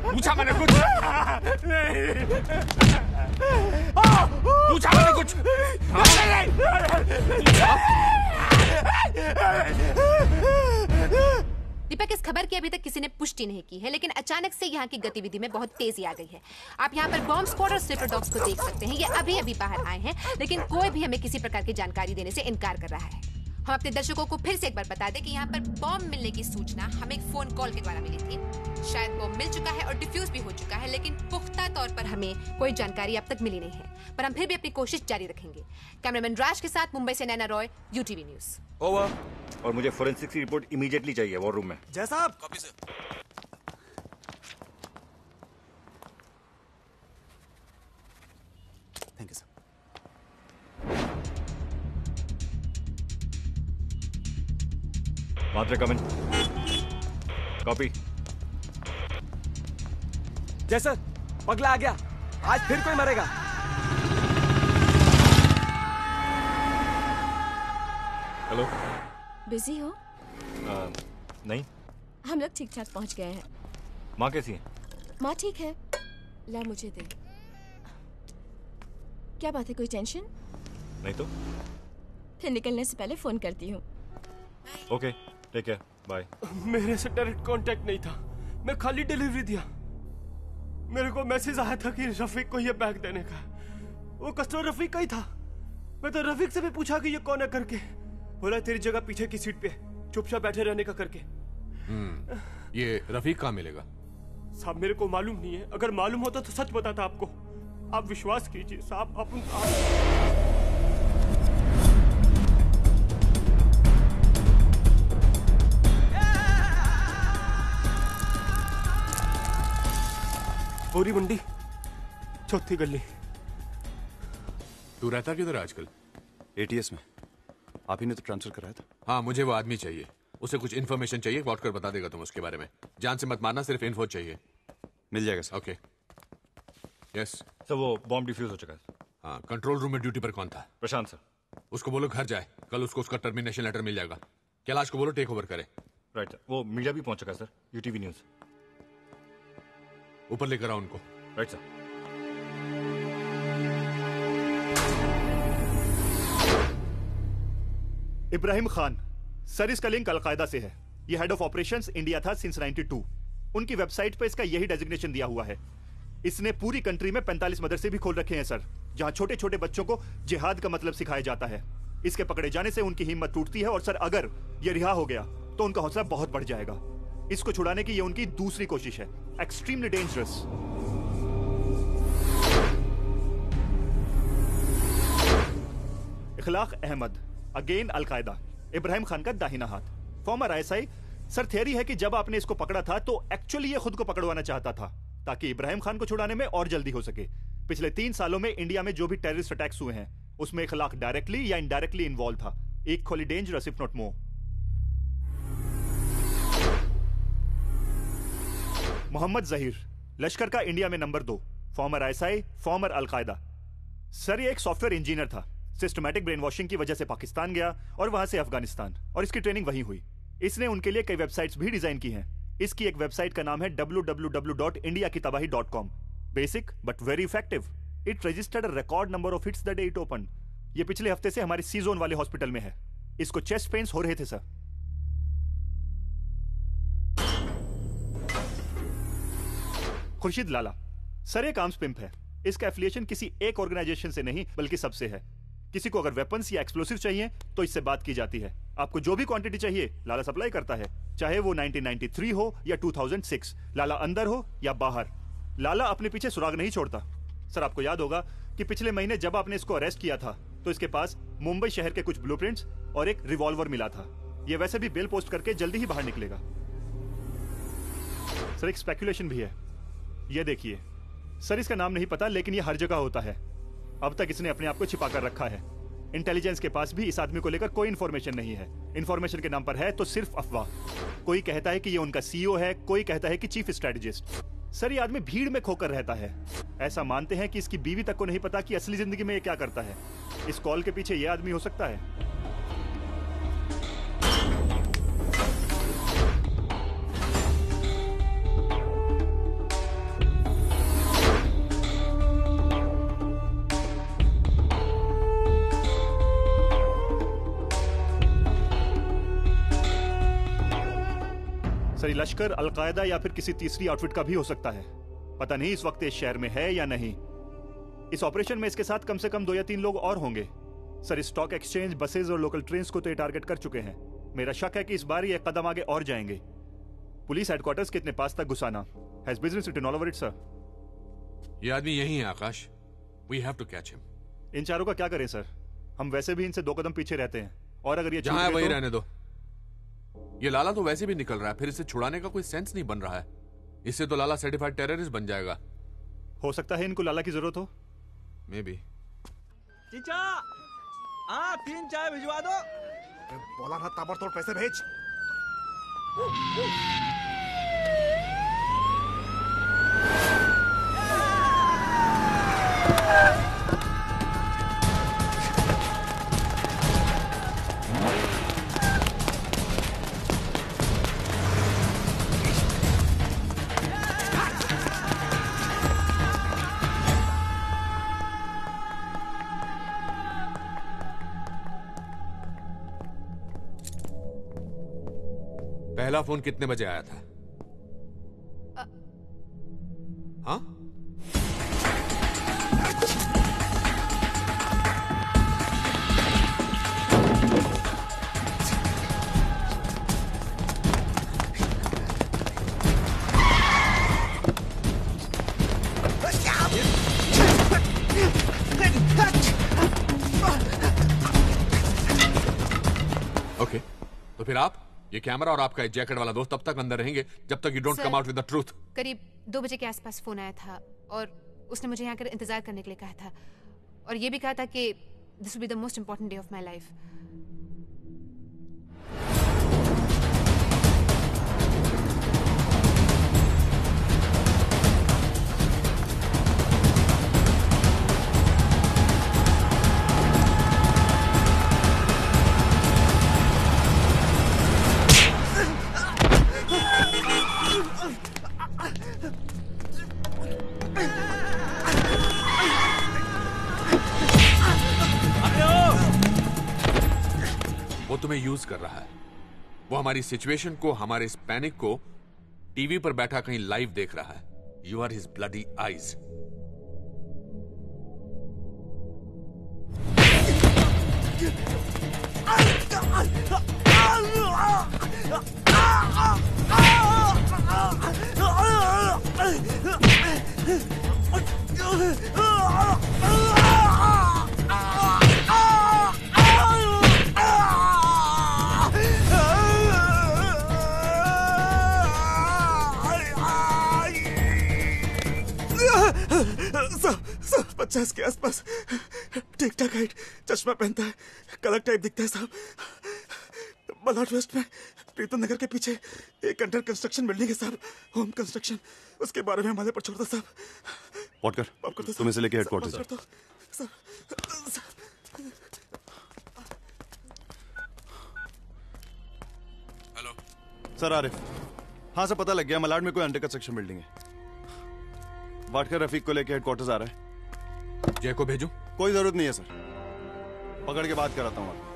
पूछा मैंने कुछ? पूछा मैंने कुछ? दीपक, इस खबर की अभी तक किसी ने पुष्टि नहीं की है, लेकिन अचानक से यहाँ की गतिविधि में बहुत तेजी आ गई है। आप यहाँ पर बॉम्ब स्क्वाड और स्लीपर डॉग्स को देख सकते हैं। ये अभी अभी बाहर आए हैं, लेकिन कोई भी हमें किसी प्रकार की जानकारी देने से इनकार कर रहा है। हम अपने दर्शकों को फिर से एक बार बता दें कि यहाँ पर बॉम्ब मिलने की सूचना हमें एक फोन कॉल के द्वारा मिली थी। शायद बॉम्ब मिल चुका है और डिफ्यूज भी हो चुका है, लेकिन पुख्ता तौर पर हमें कोई जानकारी अब तक मिली नहीं है। पर हम फिर भी अपनी कोशिश जारी रखेंगे। कैमरामैन राज के साथ मुंबई से Naina Roy, UTV news. Over. और मुझे फोरेंसिक की रिपोर्ट इमीडिएटली चाहिए वॉर रूम में। जय साहब। Copy sir. Thank you sir. Matre come in. Copy. Jai sir, पगला आ गया। आज फिर कोई मरेगा। हेलो। बिजी हो? नहीं। हम लोग ठीक ठाक पहुंच गए हैं। माँ कैसी है? माँ ठीक है। ला मुझे दे। क्या बात है, कोई टेंशन? नहीं तो। फिर निकलने से पहले फोन करती हूँ। Okay, take care, bye. मेरे से डायरेक्ट कांटेक्ट नहीं था, मैं खाली डिलीवरी दिया। मेरे को मैसेज आया था कि रफीक को ये बैग देने का। वो कस्टमर रफीक का ही था। मैं तो रफीक से भी पूछा कि ये कौन है करके। बोला तेरी जगह पीछे की सीट पे चुपचाप बैठे रहने का करके। ये रफीक कहाँ मिलेगा? साहब मेरे को मालूम नहीं है। अगर मालूम होता तो सच बताता आपको। आप विश्वास कीजिए साहब। पूरी मंडी, चौथी गली। तू रहता किधर आजकल? एटीएस में। आप ही ने तो ट्रांसफर कराया था। हाँ, मुझे वो आदमी चाहिए। उसे कुछ इन्फॉर्मेशन चाहिए, वॉट कर बता देगा तुम उसके बारे में। जान से मत मारना, सिर्फ इन्फो चाहिए। मिल जाएगा सर। ओके। यस सर, वो बॉम्ब डिफ्यूज हो चुका है। हाँ, कंट्रोल रूम में ड्यूटी पर कौन था? प्रशांत सर। उसको बोलो घर जाए, कल उसको उसका टर्मिनेशन लेटर मिल जाएगा। कैलाश को बोलो टेक ओवर करे। राइट सर, वो मीडिया भी पहुंच चुका है सर, यूटीवी न्यूज। ऊपर लेकर आओ उनको। Right sir. Ibrahim Khan sir, इसका लिंक अलकायदा से है। ये हेड ऑफ ऑपरेशंस इंडिया था सिंस 92। उनकी वेबसाइट पे इसका यही डेजिग्नेशन दिया हुआ है। इसने पूरी कंट्री में 45 मदरसे भी खोल रखे हैं सर, जहां छोटे छोटे बच्चों को जिहाद का मतलब सिखाया जाता है। इसके पकड़े जाने से उनकी हिम्मत टूटती है और सर अगर ये रिहा हो गया तो उनका हौसला बहुत बढ़ जाएगा। इसको छुड़ाने की ये उनकी दूसरी कोशिश है। Extremely dangerous. Ikhlaq Ahmed, again al Qaeda, Ibrahim Khan का दाहिना हाथ, फॉर्मर आईएसआई। सर थियरी है कि जब आपने इसको पकड़ा था तो एक्चुअली ये खुद को पकड़वाना चाहता था ताकि इब्राहिम खान को छुड़ाने में और जल्दी हो सके। पिछले 3 सालों में इंडिया में जो भी टेररिस्ट अटैक्स हुए हैं उसमें इखलाक डायरेक्टली या इनडायरेक्टली इन्वॉल्व था। Equally dangerous if not more. Mohammed Zaheer, Lashkar का इंडिया में number 2, former ISI, former Al Qaeda. Sir ये एक सॉफ्टवेयर इंजीनियर था। सिस्टमैटिक ब्रेन वॉशिंग की वजह से पाकिस्तान गया और वहां से अफगानिस्तान, और इसकी ट्रेनिंग वहीं हुई। इसने उनके लिए कई वेबसाइट्स भी डिजाइन की हैं। इसकी एक वेबसाइट का नाम है www.indiakitabahi.com। Basic but very effective. It registered a record number of hits the day it open. ये पिछले हफ्ते से हमारे सी जोन वाले हॉस्पिटल में है। इसको चेस्ट पेन्स हो रहे थे सर। खुर्शीद लाला, सर एक आर्म्स पिंप है। इसका एफिलिएशन किसी एक ऑर्गेनाइजेशन से नहीं बल्कि सबसे है। किसी को अगर वेपन्स या एक्सप्लोसिव चाहिए तो इससे बात की जाती है। आपको जो भी क्वांटिटी चाहिए लाला सप्लाई करता है, चाहे वो 1993 हो या 2006, लाला अंदर हो या बाहर। लाला अपने पीछे सुराग नहीं छोड़ता। सर आपको याद होगा कि पिछले महीने जब आपने इसको अरेस्ट किया था तो इसके पास मुंबई शहर के कुछ ब्लूप्रिंट्स और एक रिवॉल्वर मिला था। ये वैसे भी बेल पोस्ट करके जल्दी ही बाहर निकलेगा। सर एक स्पेकुलेशन भी है। ये देखिए सर, इसका नाम नहीं पता लेकिन ये हर जगह होता है। अब तक इसने अपने आप को छिपा कर रखा है। इंटेलिजेंस के पास भी इस आदमी को लेकर कोई इंफॉर्मेशन नहीं है। इंफॉर्मेशन के नाम पर है तो सिर्फ अफवाह। कोई कहता है कि ये उनका सीईओ है, कोई कहता है कि चीफ स्ट्रेटेजिस्ट। सर ये आदमी भीड़ में खोकर रहता है। ऐसा मानते हैं कि इसकी बीवी तक को नहीं पता कि असली जिंदगी में ये क्या करता है। इस कॉल के पीछे ये आदमी हो सकता है। सर ये लश्कर, अलकायदा या फिर किसी तीसरी आउटफिट का भी हो सकता है। पता नहीं इस वक्त इस शहर में है या नहीं। इस ऑपरेशन में इसके साथ कम से कम 2 या 3 लोग और होंगे। सर स्टॉक एक्सचेंज, बसेस और लोकल ट्रेन्स को तो ये टारगेट कर चुके हैं। मेरा शक है कि इस बार ये एक कदम आगे और जाएंगे। पुलिस हेडक्वार्टर्स के इतने पास तक घुसाना has business written all over it sir. ये आदमी यही है Akash. We have to catch him. इन चारों का क्या करें सर? हम वैसे भी इनसे 2 कदम पीछे रहते हैं और अगर ये जहां है वही रहने दो। ये लाला तो वैसे भी निकल रहा है, फिर इसे छुड़ाने का कोई सेंस नहीं बन रहा है। इससे तो लाला सर्टिफाइड टेररिस्ट बन जाएगा। हो सकता है इनको लाला की जरूरत हो। May be. चीचा, हाँ 3 चाय भिजवा दो। बोला ना ताबड़तोड़ पैसे भेज। पहला फोन कितने बजे आया था? हाँ? ओके, तो फिर आप, ये कैमरा और आपका जैकेट वाला दोस्त तब तक अंदर रहेंगे जब तक you don't come out with the truth. करीब 2 बजे के आसपास फोन आया था और उसने मुझे यहाँ कर इंतजार करने के लिए कहा था और ये भी कहा था कि this will be the most important day of my life. वो तुम्हें यूज कर रहा है। वो हमारी सिचुएशन को, हमारे इस पैनिक को टीवी पर बैठा कहीं लाइव देख रहा है। You are his bloody eyes. सब 50 के आसपास, ठीक ठाक हाइट, चश्मा पहनता है, कलर टाइप दिखता है साहब। मलाड वेस्ट में प्रीतम नगर के पीछे एक अंडर कंस्ट्रक्शन बिल्डिंग है साहब, होम कंस्ट्रक्शन। उसके बारे में हमारे पर छोड़ दो साहब। वॉटकर, तुम इसे लेके हेडक्वार्टर जा। Hello sir, Arif. हाँ सर, पता लग गया मलाड में कोई अंडर कंस्ट्रक्शन बिल्डिंग है। वाटकर रफीक को लेके हेडक्वार्टर्स आ रहा है। जय को भेजूं? कोई जरूरत नहीं है सर, पकड़ के बात कराता हूँ।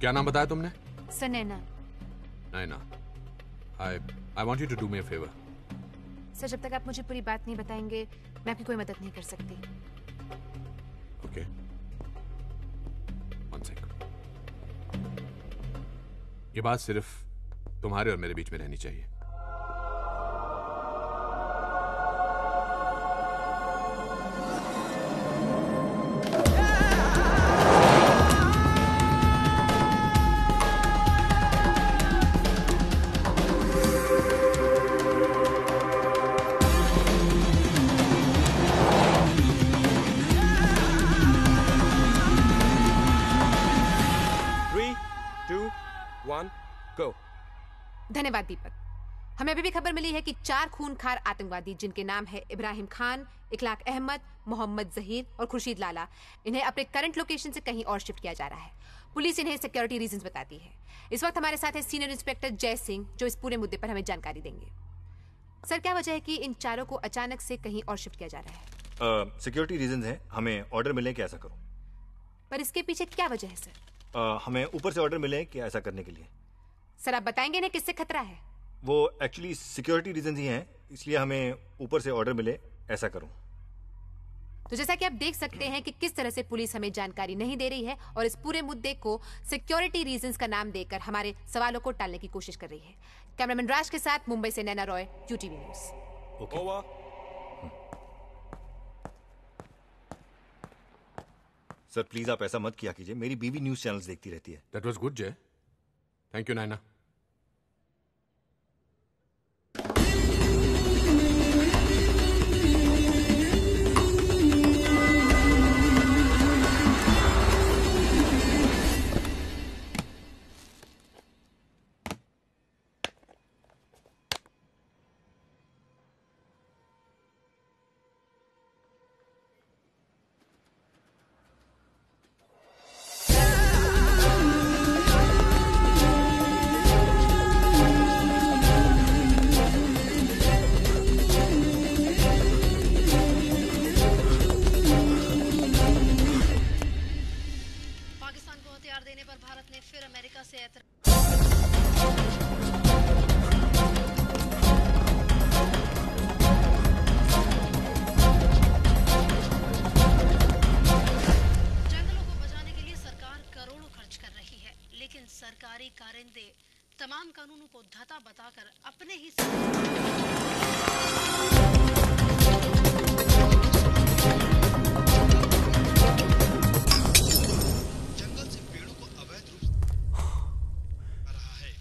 क्या नाम बताया तुमने? Sir Naina. Naina, I want you to do me a favour. Sir जब तक आप मुझे पूरी बात नहीं बताएंगे मैं आपकी कोई मदद नहीं कर सकती। Okay, one second. ये बात सिर्फ तुम्हारे और मेरे बीच में रहनी चाहिए। धन्यवाद दीपक। हमें अभी भी खबर मिली है कि 4 खूनखार आतंकवादी जिनके नाम है इब्राहिम खान, इखलाक अहमद, मोहम्मद जहीर और खुर्शीद लाला, इन्हें अपने करंट लोकेशन से कहीं और शिफ्ट किया जा रहा है। पुलिस इन्हें सिक्योरिटी रीजंस बताती है। इस वक्त हमारे साथ है सीनियर इंस्पेक्टर जय सिंह, जो इस पूरे मुद्दे पर हमें जानकारी देंगे। सर, क्या वजह है कि इन चारों को अचानक से कहीं और शिफ्ट किया जा रहा है? सिक्योरिटी रीजन है, हमें ऑर्डर मिले कि ऐसा करो। पर इसके पीछे क्या वजह है सर? हमें ऊपर से ऑर्डर मिले कि ऐसा करने के लिए। सर, आप बताएंगे ना किससे खतरा है? वो एक्चुअली सिक्योरिटी रीजन ही हैं, इसलिए हमें ऊपर से ऑर्डर मिले ऐसा करूं। तो जैसा कि आप देख सकते हैं कि किस तरह से पुलिस हमें जानकारी नहीं दे रही है और इस पूरे मुद्दे को सिक्योरिटी रीजंस का नाम देकर हमारे सवालों को टालने की कोशिश कर रही है। कैमरामैन राज के साथ मुंबई से Naina Roy, UTV news. Sir please आप ऐसा मत किया कीजिए, मेरी बीवी न्यूज चैनल्स देखती रहती है। दैट वाज गुड जय, थैंक यू नैना। सरकारी कारिंदे तमाम कानूनों को धता बताकर अपने ही जंगल से पेड़ों को अवैध रूप से रहा है।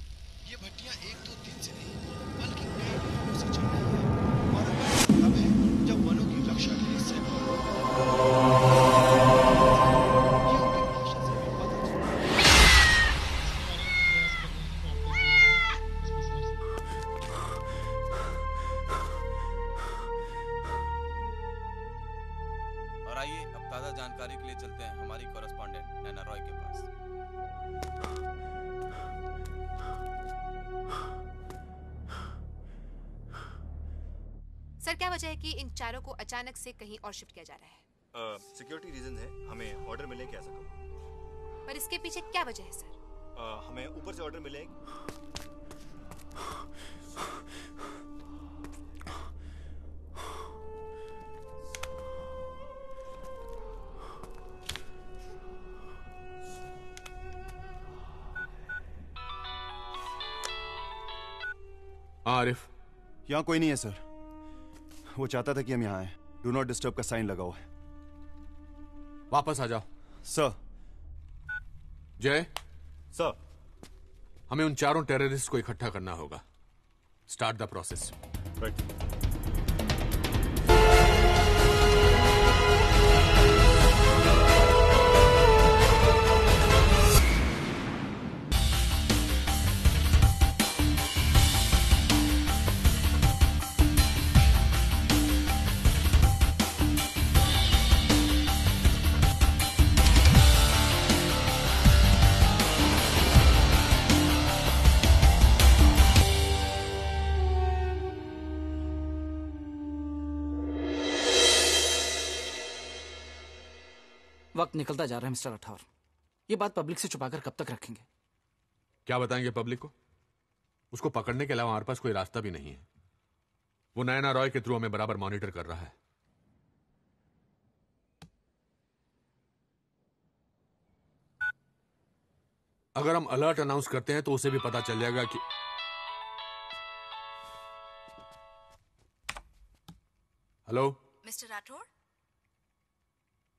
ये भट्टियां 1-2 दिन से नहीं बल्कि कई महीनों से चल रही है और अब है जब वनों की रक्षा के लिए जानकारी के लिए चलते हैं हमारी कॉरेस्पॉन्डेंट नैना रॉय के पास। सर, क्या वजह है कि इन चारों को अचानक से कहीं और शिफ्ट किया जा रहा है? सिक्योरिटी रीजन है, हमें ऑर्डर मिले कि ऐसा करो। पर इसके पीछे क्या वजह है सर? हमें ऊपर से ऑर्डर मिले। आरिफ, यहाँ कोई नहीं है सर। वो चाहता था कि हम यहाँ आए। डू नॉट डिस्टर्ब का साइन लगा हुआ है। वापस आ जाओ। सर। जय सर, हमें उन चारों टेररिस्ट को इकट्ठा करना होगा। Start the process. राइट। वक्त निकलता जा रहा है मिस्टर राठौर। ये बात पब्लिक से छुपाकर कब तक रखेंगे? क्या बताएंगे पब्लिक को? उसको पकड़ने के अलावा हमारे पास कोई रास्ता भी नहीं है। वो नैना रॉय के थ्रू हमें बराबर मॉनिटर कर रहा है। अगर हम अलर्ट अनाउंस करते हैं तो उसे भी पता चल जाएगा कि हेलो मिस्टर राठौर,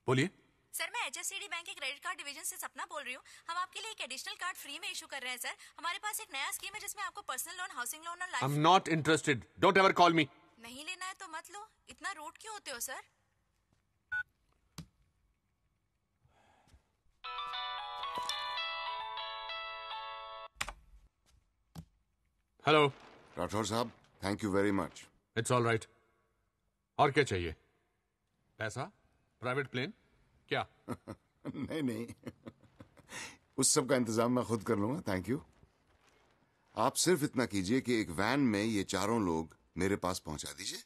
बोलिए। सर मैं HSCD बैंक के क्रेडिट कार्ड डिवीजन से सपना बोल रही हूँ। हम आपके लिए एक एडिशनल कार्ड फ्री में इशू कर रहे हैं सर। हमारे पास एक नया स्कीम है जिसमें आपको पर्सनल लोन, हाउसिंग लोन और I am not interested. Don't ever call मी। नहीं लेना है तो मत लो। इतना रूड क्यों होते हो सर? हेलो राठौर साहब, thank you very much. It's all right. और क्या चाहिए? पैसा? Private plane? क्या? नहीं नहीं, उस सब का इंतजाम मैं खुद कर लूंगा, थैंक यू। आप सिर्फ इतना कीजिए कि एक वैन में ये चारों लोग मेरे पास पहुंचा दीजिए।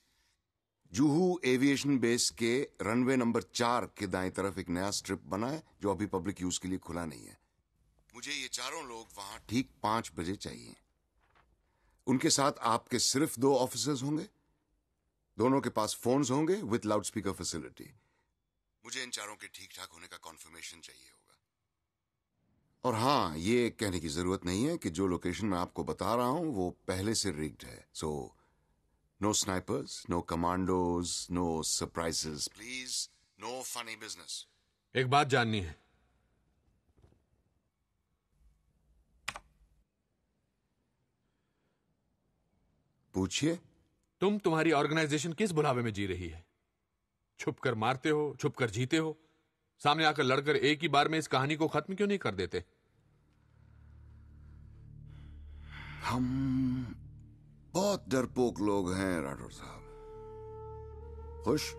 जुहू एविएशन बेस के रनवे नंबर 4 के दाएं तरफ एक नया स्ट्रिप बना है जो अभी पब्लिक यूज के लिए खुला नहीं है। मुझे ये चारों लोग वहां ठीक 5 बजे चाहिए। उनके साथ आपके सिर्फ 2 ऑफिसर्स होंगे, दोनों के पास फोन्स होंगे विथ लाउडस्पीकर फैसिलिटी। मुझे इन चारों के ठीक ठाक होने का कॉन्फर्मेशन चाहिए होगा। और हाँ, ये कहने की जरूरत नहीं है कि जो लोकेशन मैं आपको बता रहा हूं वो पहले से रिग्ड है। So no snipers, no commandos, no surprises, please, no funny business. एक बात जाननी है। पूछिए। तुम्हारी ऑर्गेनाइजेशन किस बुलावे में जी रही है? छुप कर मारते हो, छुप कर जीते हो, सामने आकर लड़कर एक ही बार में इस कहानी को खत्म क्यों नहीं कर देते? हम बहुत डरपोक लोग हैं राठौर साहब। खुश?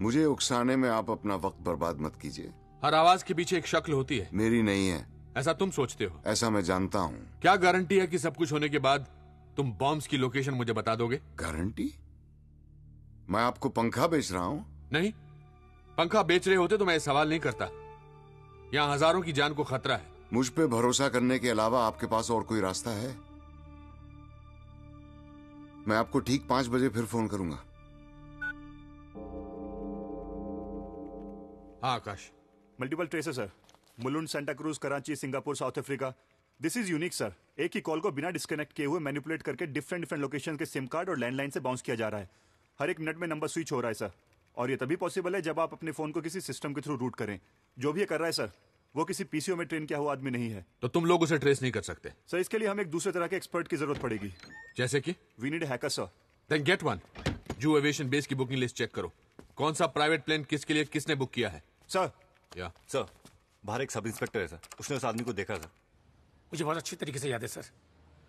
मुझे उकसाने में आप अपना वक्त बर्बाद मत कीजिए। हर आवाज के पीछे एक शक्ल होती है। मेरी नहीं है। ऐसा तुम सोचते हो? ऐसा मैं जानता हूं। क्या गारंटी है कि सब कुछ होने के बाद तुम बॉम्ब्स की लोकेशन मुझे बता दोगे? गारंटी? मैं आपको पंखा बेच रहा हूं? नहीं, पंखा बेच रहे होते तो मैं सवाल नहीं करता। यहां हजारों की जान को खतरा है। मुझ पे भरोसा करने के अलावा आपके पास और कोई रास्ता है? मैं आपको ठीक 5 बजे फिर फोन करूंगा। हाँ Akash. Multiple traces sir. Mulund, Santa Cruz, Karachi, Singapore, South Africa. This is unique sir. एक ही कॉल को बिना डिस्कनेक्ट किए हुए मैनिपुलेट करके डिफरेंट लोकेशन के सिम कार्ड और लैंडलाइन से बाउंस किया जा रहा है। हर एक मिनट में नंबर स्विच हो रहा है सर। और ये तभी पॉसिबल है जब आप अपने फोन को किसी सिस्टम के थ्रू रूट करें। जो भी ये कर रहा है सर, वो किसी पीसीओ में ट्रेन किया हुआ आदमी नहीं है। तो तुम लोग उसे ट्रेस नहीं कर सकते? सर, इसके लिए हमें एक दूसरे तरह के एक्सपर्ट की जरूरत पड़ेगी। जैसे कि? We need hacker sir. Then get one. Juhu aviation base की बुकिंग लिस्ट चेक करो। कौन सा प्राइवेट प्लेन किसके लिए किसने बुक किया है? सर। या सर, बाहर एक सब इंस्पेक्टर है सर, उसने उस आदमी को देखा सर। मुझे बहुत अच्छी तरीके से याद है सर।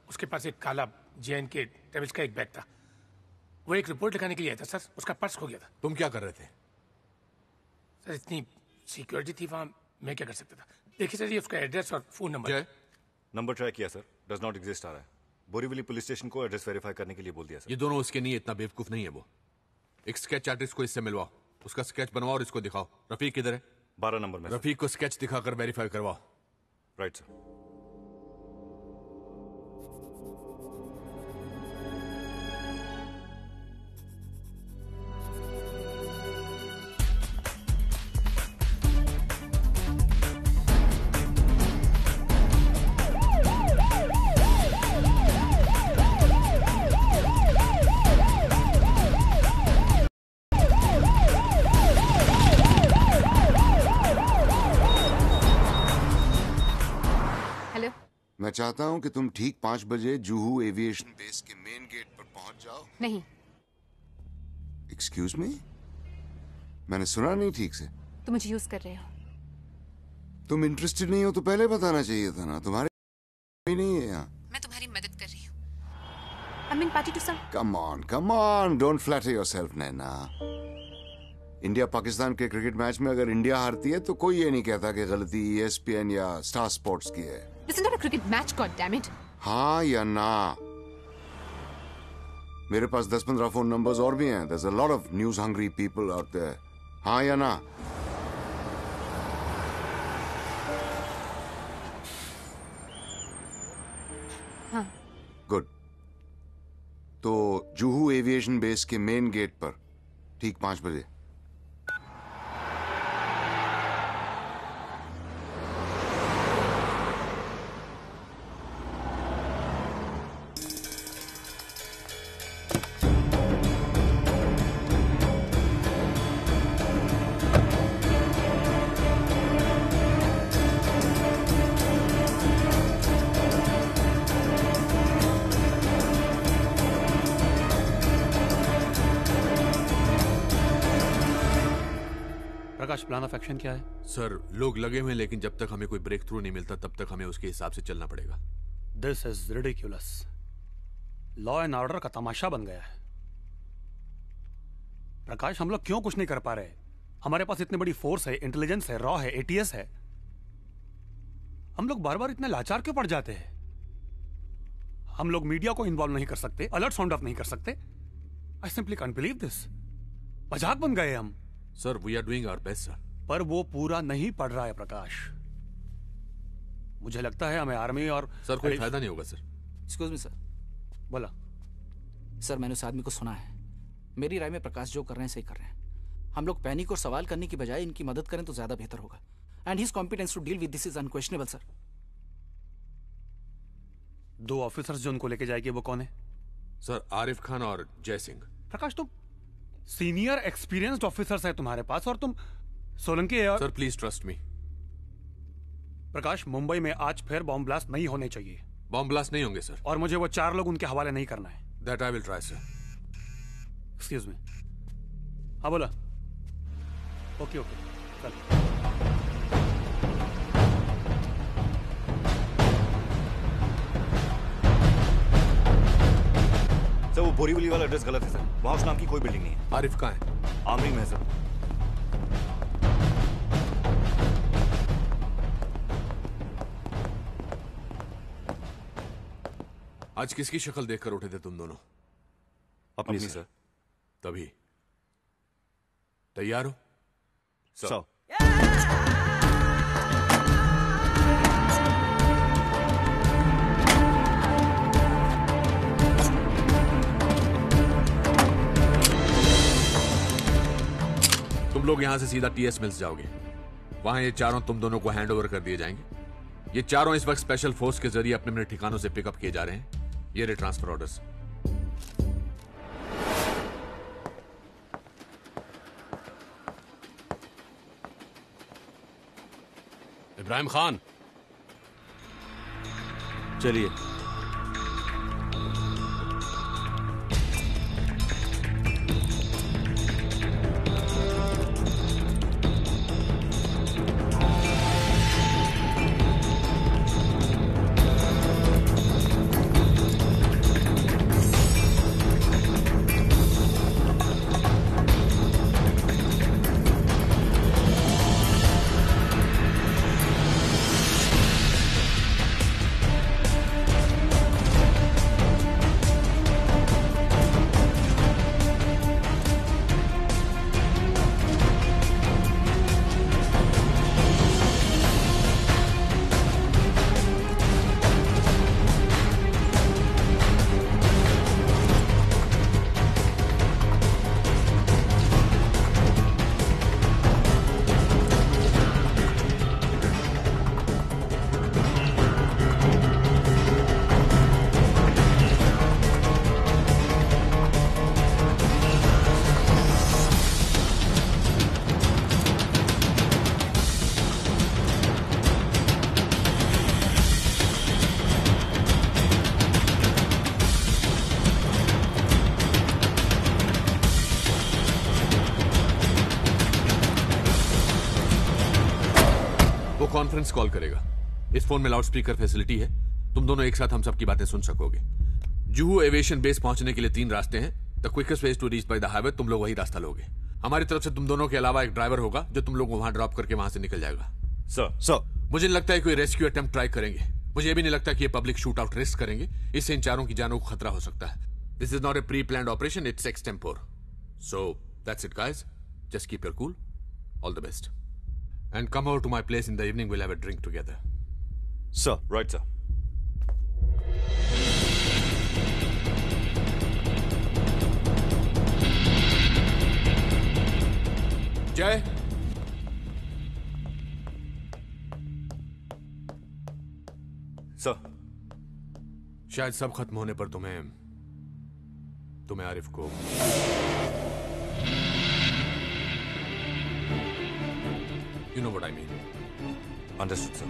उसके पास एक काला JN के ट्रेवल्स का एक बैग था। वो एक रिपोर्ट लिखाने के लिए आया था सर। उसका पर्स खो गया था। तुम क्या कर रहे थे? सर, इतनी सिक्योरिटी थी वहां, मैं क्या कर सकता था? देखिए सर, ये उसका एड्रेस और फोन नंबर। नंबर ट्राई किया सर, डज नॉट एग्जिस्ट आ रहा है। बोरीवली पुलिस स्टेशन को एड्रेस वेरीफाई करने के लिए बोल दिया सर। ये दोनों उसके नहीं, इतना बेवकूफ नहीं है वो। एक स्केच आर्टिस्ट को इससे मिलवाओ, उसका स्केच बनवाओ और इसको दिखाओ। रफीक किधर है? 12 नंबर में। रफीक को स्केच दिखाकर वेरीफाई करवाओ। Right sir. मैं चाहता हूं कि तुम ठीक 5 बजे जुहू एविएशन बेस के मेन गेट पर पहुंच जाओ। नहीं। Excuse me? मैंने सुना नहीं ठीक से। तुम मुझे यूज कर रहे हो। तुम इंटरेस्टेड नहीं हो तो पहले बताना चाहिए था ना। तुम्हारे नहीं है यहाँ। मैं तुम्हारी मदद कर रही हूँ। I'm in party to some. Come on, don't flatter yourself, Naina. India Pakistan के क्रिकेट मैच में अगर इंडिया हारती है तो कोई ये नहीं कहता कि गलती ESPN या स्टार स्पोर्ट्स की है। This is not a cricket match, goddammit. हाँ या ना? मेरे पास 10-15 फोन नंबर्स और भी हैं। There's a lot of news hungry people out there. हाँ या ना? हाँ। गुड। तो जुहू एविएशन बेस के मेन गेट पर ठीक 5 बजे। प्रकाश, प्लान ऑफ एक्शन क्या है? सर, लोग लगे हुए हैं लेकिन जब तक हमें कोई ब्रेक थ्रू नहीं मिलता तब तक हमें उसके हिसाब से चलना पड़ेगा। This is ridiculous. Law and order का तमाशा बन गया है। प्रकाश, हम लोग क्यों कुछ नहीं कर पा रहे? हमारे पास इतनी बड़ी फोर्स है, इंटेलिजेंस है, रॉ है, एटीएस है। हम लोग बार बार इतने लाचार क्यों पड़ जाते हैं? हम लोग मीडिया को इन्वॉल्व नहीं कर सकते, अलर्ट साउंड ऑफ नहीं कर सकते। I simply can't believe this. मजाक बन गए हम। Sir, we are doing our best sir. पर वो पूरा नहीं पड़ रहा है प्रकाश। मुझे लगता है हमें आर्मी और सर कोई फायदा नहीं होगा सर। Excuse me sir. बोला। सर, मैंने उस आदमी को सुना है। मेरी राय में प्रकाश जो कर रहे हैं सही कर रहे हैं। हम लोग पैनिक और सवाल करने की बजाय इनकी मदद करें तो ज्यादा बेहतर होगा। And his competence to deal with this is unquestionable sir. 2 officers जो उनको लेके जाएंगे वो कौन है? सर, आरिफ खान और जय सिंह। प्रकाश, तुम सीनियर एक्सपीरियंस्ड ऑफिसर्स है तुम्हारे पास और तुम सोलंकी और... सर प्लीज ट्रस्ट मी। प्रकाश, मुंबई में आज फिर बॉम्ब ब्लास्ट नहीं होने चाहिए। बॉम्ब ब्लास्ट नहीं होंगे सर। और मुझे वो 4 लोग उनके हवाले नहीं करना है। That I will try sir. Excuse me. हाँ बोला। ओके ओके चल। सर, वो बोरीवली वाला एड्रेस गलत है सर। वहां उस नाम की कोई बिल्डिंग नहीं है। आरिफ कहाँ है? आमरी में है सर। आज किसकी शक्ल देखकर उठे थे तुम दोनों? अपनी सर। तभी तैयार हो? सर। तुम लोग यहां से सीधा टीएस मिल्स जाओगे। वहां ये चारों तुम दोनों को हैंड ओवर कर दिए जाएंगे। ये चारों इस वक्त स्पेशल फोर्स के जरिए अपने अपने ठिकानों से पिकअप किए जा रहे हैं। ये रहे ट्रांसफर ऑर्डर्स। इब्राहिम खान, चलिए। कॉन्फ्रेंस कॉल करेगा। इस फोन में लाउडस्पीकर फैसिलिटी है। तुम दोनों एक साथ हम सबकी बातें सुन सकोगे। जुहू एविएशन बेस पहुंचने के लिए 3 रास्ते हैं। The quickest way to reach by the highway. तुम लोग वही रास्ता लोगे। हमारी तरफ से तुम दोनों के अलावा एक ड्राइवर होगा जो तुम लोगों को वहां ड्रॉप करके वहां से निकल जाएगा। सर मुझे नहीं लगता है कोई रेस्क्यू अटेम्प्ट ट्राई करेंगे। मुझे ये भी नहीं लगता कि ये पब्लिक शूट आउट रिस्क करेंगे। इससे इन चारों की जानों को खतरा हो सकता है। This is not a pre planned operation, it's extempore. So that's it guys, just keep your cool. All the best and come over to my place in the evening. We'll have a drink together. Sir, right sir. Jay, sir. शायद सब खत्म होने पर तुम्हें आरिफ को You know what I mean. Understood, sir.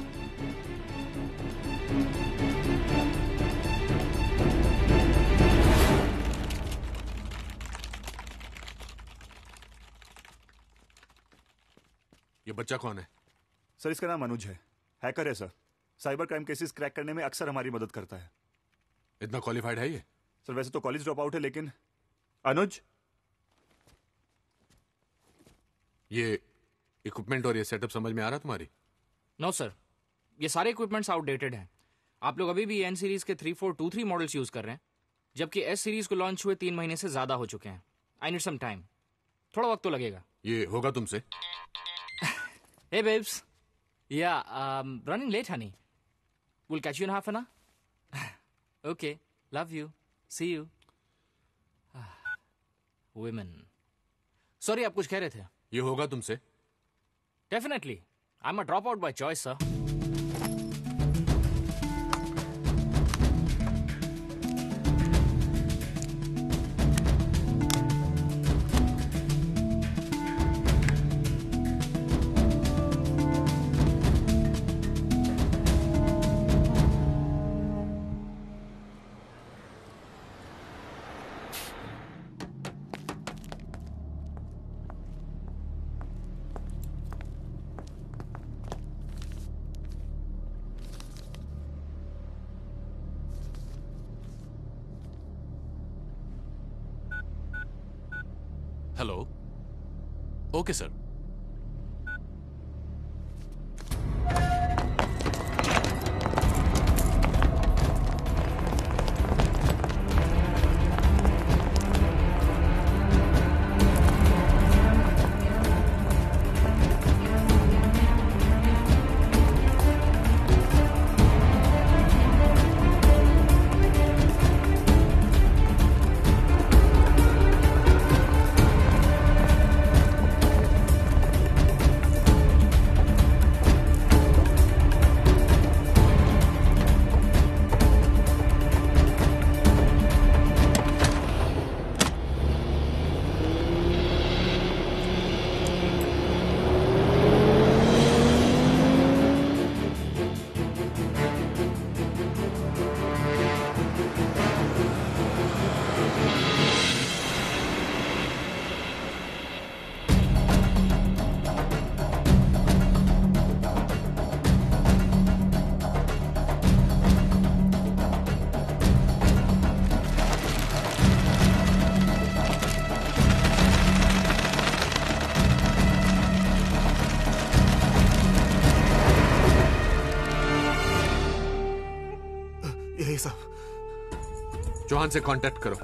ये बच्चा कौन है? सर, इसका नाम अनुज है। हैकर है sir. Cyber crime cases crack करने में अक्सर हमारी मदद करता है। इतना क्वालिफाइड है ये? सर वैसे तो कॉलेज ड्रॉप आउट है, लेकिन अनुज, ये इक्विपमेंट और ये सेटअप समझ में आ रहा तुम्हारी? नो सर, ये सारे इक्विपमेंट्स आउटडेटेड हैं। आप लोग अभी भी एन सीरीज के 3423 मॉडल्स यूज कर रहे हैं, जबकि एस सीरीज को लॉन्च हुए 3 महीने से ज्यादा हो चुके हैं। आई नीड सम टाइम, थोड़ा वक्त तो लगेगा। ये होगा तुमसे? Hey babes, yeah, running late, honey. We'll catch you in half an hour. Okay, love you. See you. Women. Sorry, आप कुछ कह रहे थे? ये होगा तुमसे? Definitely. I'm a dropout by choice, sir. Hello. Okay sir. Chauhan से कांटेक्ट करो,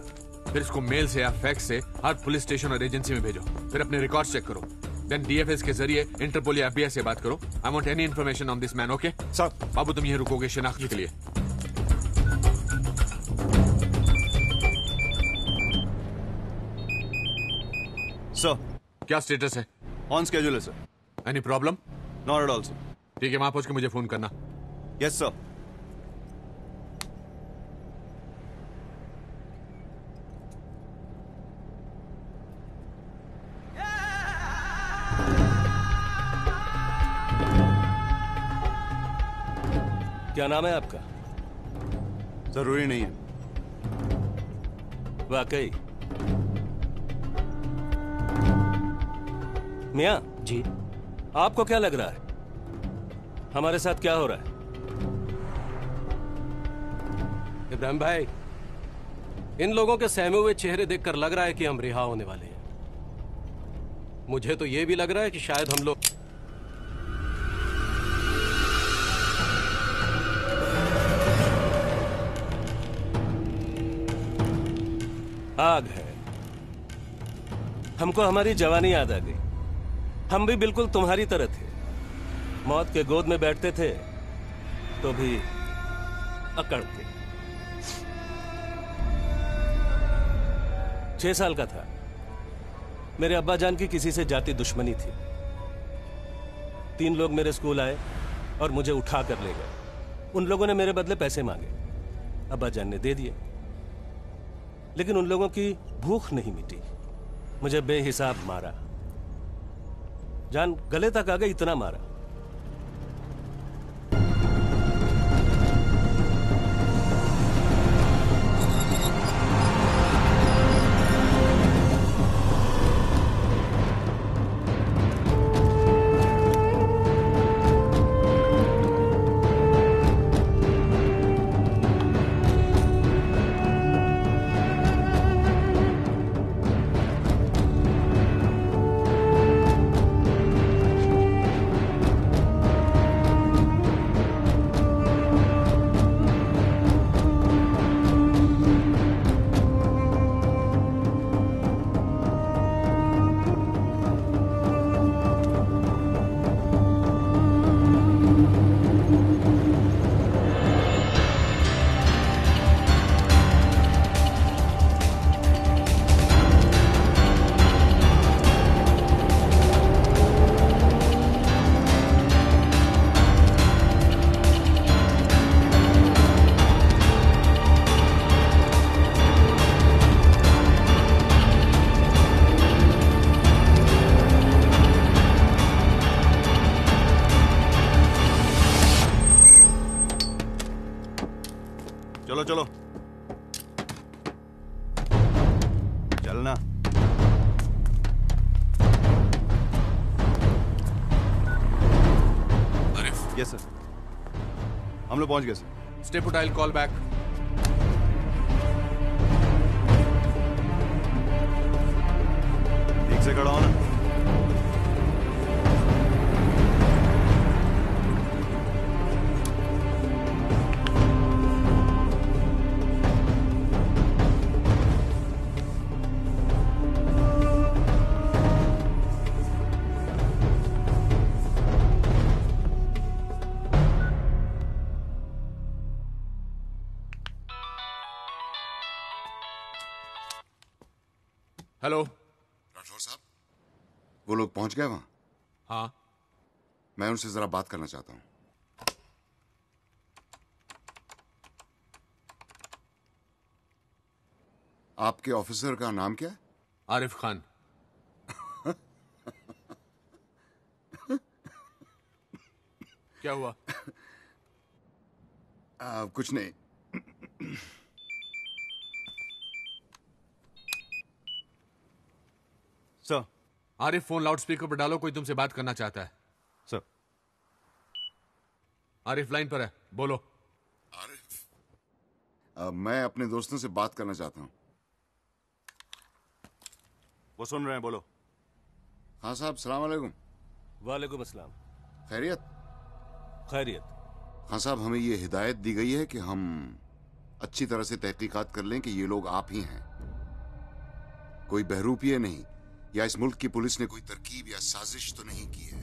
फिर इसको मेल से या फैक्स से हर पुलिस स्टेशन और एजेंसी में भेजो, फिर अपने रिकॉर्ड्स चेक करो, देन डीएफएस के जरिए इंटरपोल या एफबीआई से बात करो। I want any information on this man. Okay sir. बाबू तुम यहीं रुकोगे शिनाख्त के लिए। सर क्या स्टेटस है? ऑन स्केड्यूल है sir. Any problem? Not at all sir. ठीक है, वहां पहुंच के मुझे फोन करना। Yes sir. क्या नाम है आपका? जरूरी नहीं है। वाकई? मियां जी, आपको क्या लग रहा है हमारे साथ क्या हो रहा है? इब्राहिम भाई, इन लोगों के सहमे हुए चेहरे देखकर लग रहा है कि हम रिहा होने वाले हैं। मुझे तो यह भी लग रहा है कि शायद हम लोग आग है। हमको हमारी जवानी याद आ गई। हम भी बिल्कुल तुम्हारी तरह थे, मौत के गोद में बैठते थे तो भी अकड़ते। 6 साल का था, मेरे अब्बा जान की किसी से जाति दुश्मनी थी। 3 लोग मेरे स्कूल आए और मुझे उठा कर ले गए। उन लोगों ने मेरे बदले पैसे मांगे, अब्बा जान ने दे दिए, लेकिन उन लोगों की भूख नहीं मिटी। मुझे बेहिसाब मारा, जान गले तक आ गई, इतना मारा। चलना। आरिफ। यस सर, हम लोग पहुंच गए sir. Stay put, I will call back. ठीक से खड़ा हो ना। हेलो राठौर साहब, वो लोग पहुंच गए वहां? हाँ। मैं उनसे जरा बात करना चाहता हूं। आपके ऑफिसर का नाम क्या है? आरिफ खान। क्या हुआ? कुछ नहीं। Sir. Arif, phone loud speaker पर डालो, कोई तुमसे बात करना चाहता है। सर। आरिफ लाइन पर है, बोलो। आरिफ, मैं अपने दोस्तों से बात करना चाहता हूं। वो सुन रहे हैं, बोलो। हाँ साहब, सलाम अलैकुम। वालेकुम अस्सलाम। खैरियत? खैरियत। हाँ साहब, हमें ये हिदायत दी गई है कि हम अच्छी तरह से तहकीकात कर लें कि ये लोग आप ही हैं, कोई बहरूपिये नहीं, या इस मुल्क की पुलिस ने कोई तरकीब या साजिश तो नहीं की है।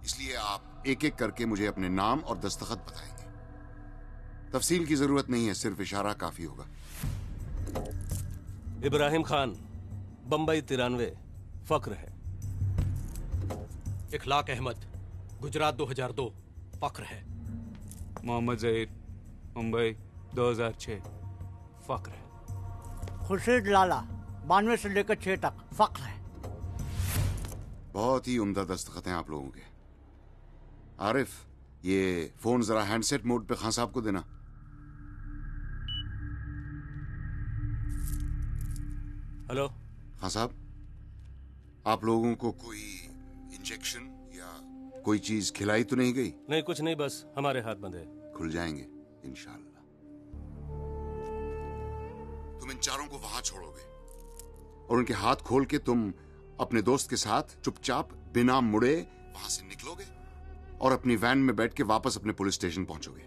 इसलिए आप एक एक करके मुझे अपने नाम और दस्तखत बताएंगे। तफसील की जरूरत नहीं है, सिर्फ इशारा काफी होगा। इब्राहिम खान, बंबई 93, फक्र है। इखलाक अहमद, गुजरात 2002, फक्र है। मोहम्मद जहीर, मुंबई 2006, फक्र है। खुर्शीद लाला, 92 से लेकर 6 तक, फक्र है। बहुत ही उम्दा दस्तखत हैं आप लोगों के। आरिफ, ये फोन जरा हैंडसेट मोड पे खान साहब को देना। हेलो खान साहब, आप लोगों को कोई इंजेक्शन या कोई चीज खिलाई तो नहीं गई? नहीं, कुछ नहीं, बस हमारे हाथ बंधे। खुल जाएंगे इंशाल्लाह। तुम इन चारों को वहां छोड़ोगे और उनके हाथ खोल के तुम अपने दोस्त के साथ चुपचाप बिना मुड़े वहां से निकलोगे और अपनी वैन में बैठ के वापस अपने पुलिस स्टेशन पहुंचोगे।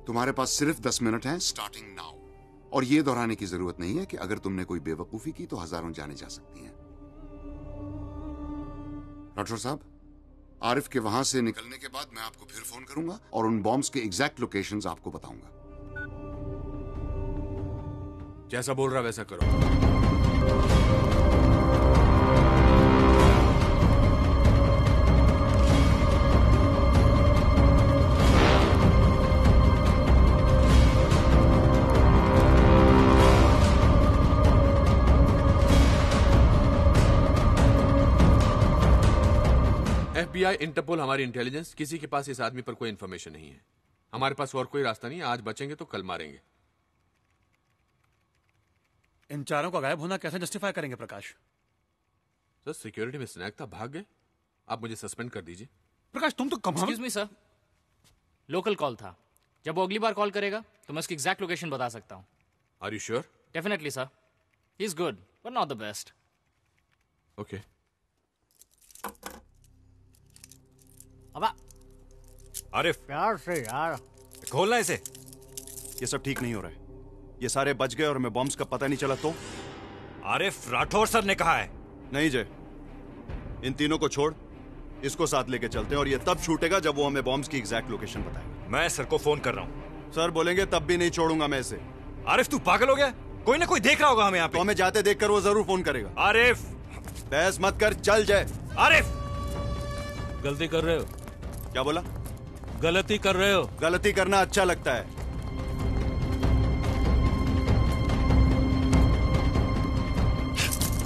तुम्हारे पास सिर्फ 10 मिनट हैं, स्टार्टिंग नाउ। और ये दोहराने की जरूरत नहीं है कि अगर तुमने कोई बेवकूफी की तो हजारों जाने जा सकती हैं। राठौर साहब, आरिफ के वहां से निकलने के बाद मैं आपको फिर फोन करूंगा और उन बॉम्ब्स के एग्जैक्ट लोकेशंस आपको बताऊंगा। जैसा बोल रहा वैसा करो। FBI, इंटरपोल, हमारी इंटेलिजेंस, किसी के पास इस आदमी पर कोई इंफॉर्मेशन नहीं है। हमारे पास और कोई रास्ता नहीं है। आज बचेंगे तो कल मारेंगे। इन चारों का गायब होना कैसे जस्टिफाई करेंगे प्रकाश? सर, सिक्योरिटी में स्नैक था, भाग गए। आप मुझे सस्पेंड कर दीजिए। प्रकाश, तुम तो कमाल। Excuse me sir, local call था। जब वो अगली बार कॉल करेगा तो मैं उसकी एग्जैक्ट लोकेशन बता सकता हूँ। Are you sure? Definitely sir, he is good but not the best. Okay. अब आरिफ, प्यार से यार खोलना इसे। ये सब ठीक नहीं हो रहा है। ये सारे बच गए और हमें बॉम्ब्स का पता नहीं चला तो? आरिफ, राठौर सर ने कहा है। नहीं जय, इन तीनों को छोड़, इसको साथ लेके चलते हैं और ये तब छूटेगा जब वो हमें बॉम्ब्स की एग्जैक्ट लोकेशन बताएगा। मैं सर को फोन कर रहा हूँ। सर बोलेंगे तब भी नहीं छोड़ूंगा मैं इसे। आरिफ, तू पागल हो गया? कोई ना कोई देख रहा होगा हमें यहाँ पे। तो हमें जाते देखकर वो जरूर फोन करेगा। आरिफ, बहस मत कर, चल जय। आरिफ, गलती कर रहे हो। क्या बोला? गलती कर रहे हो। गलती करना अच्छा लगता है।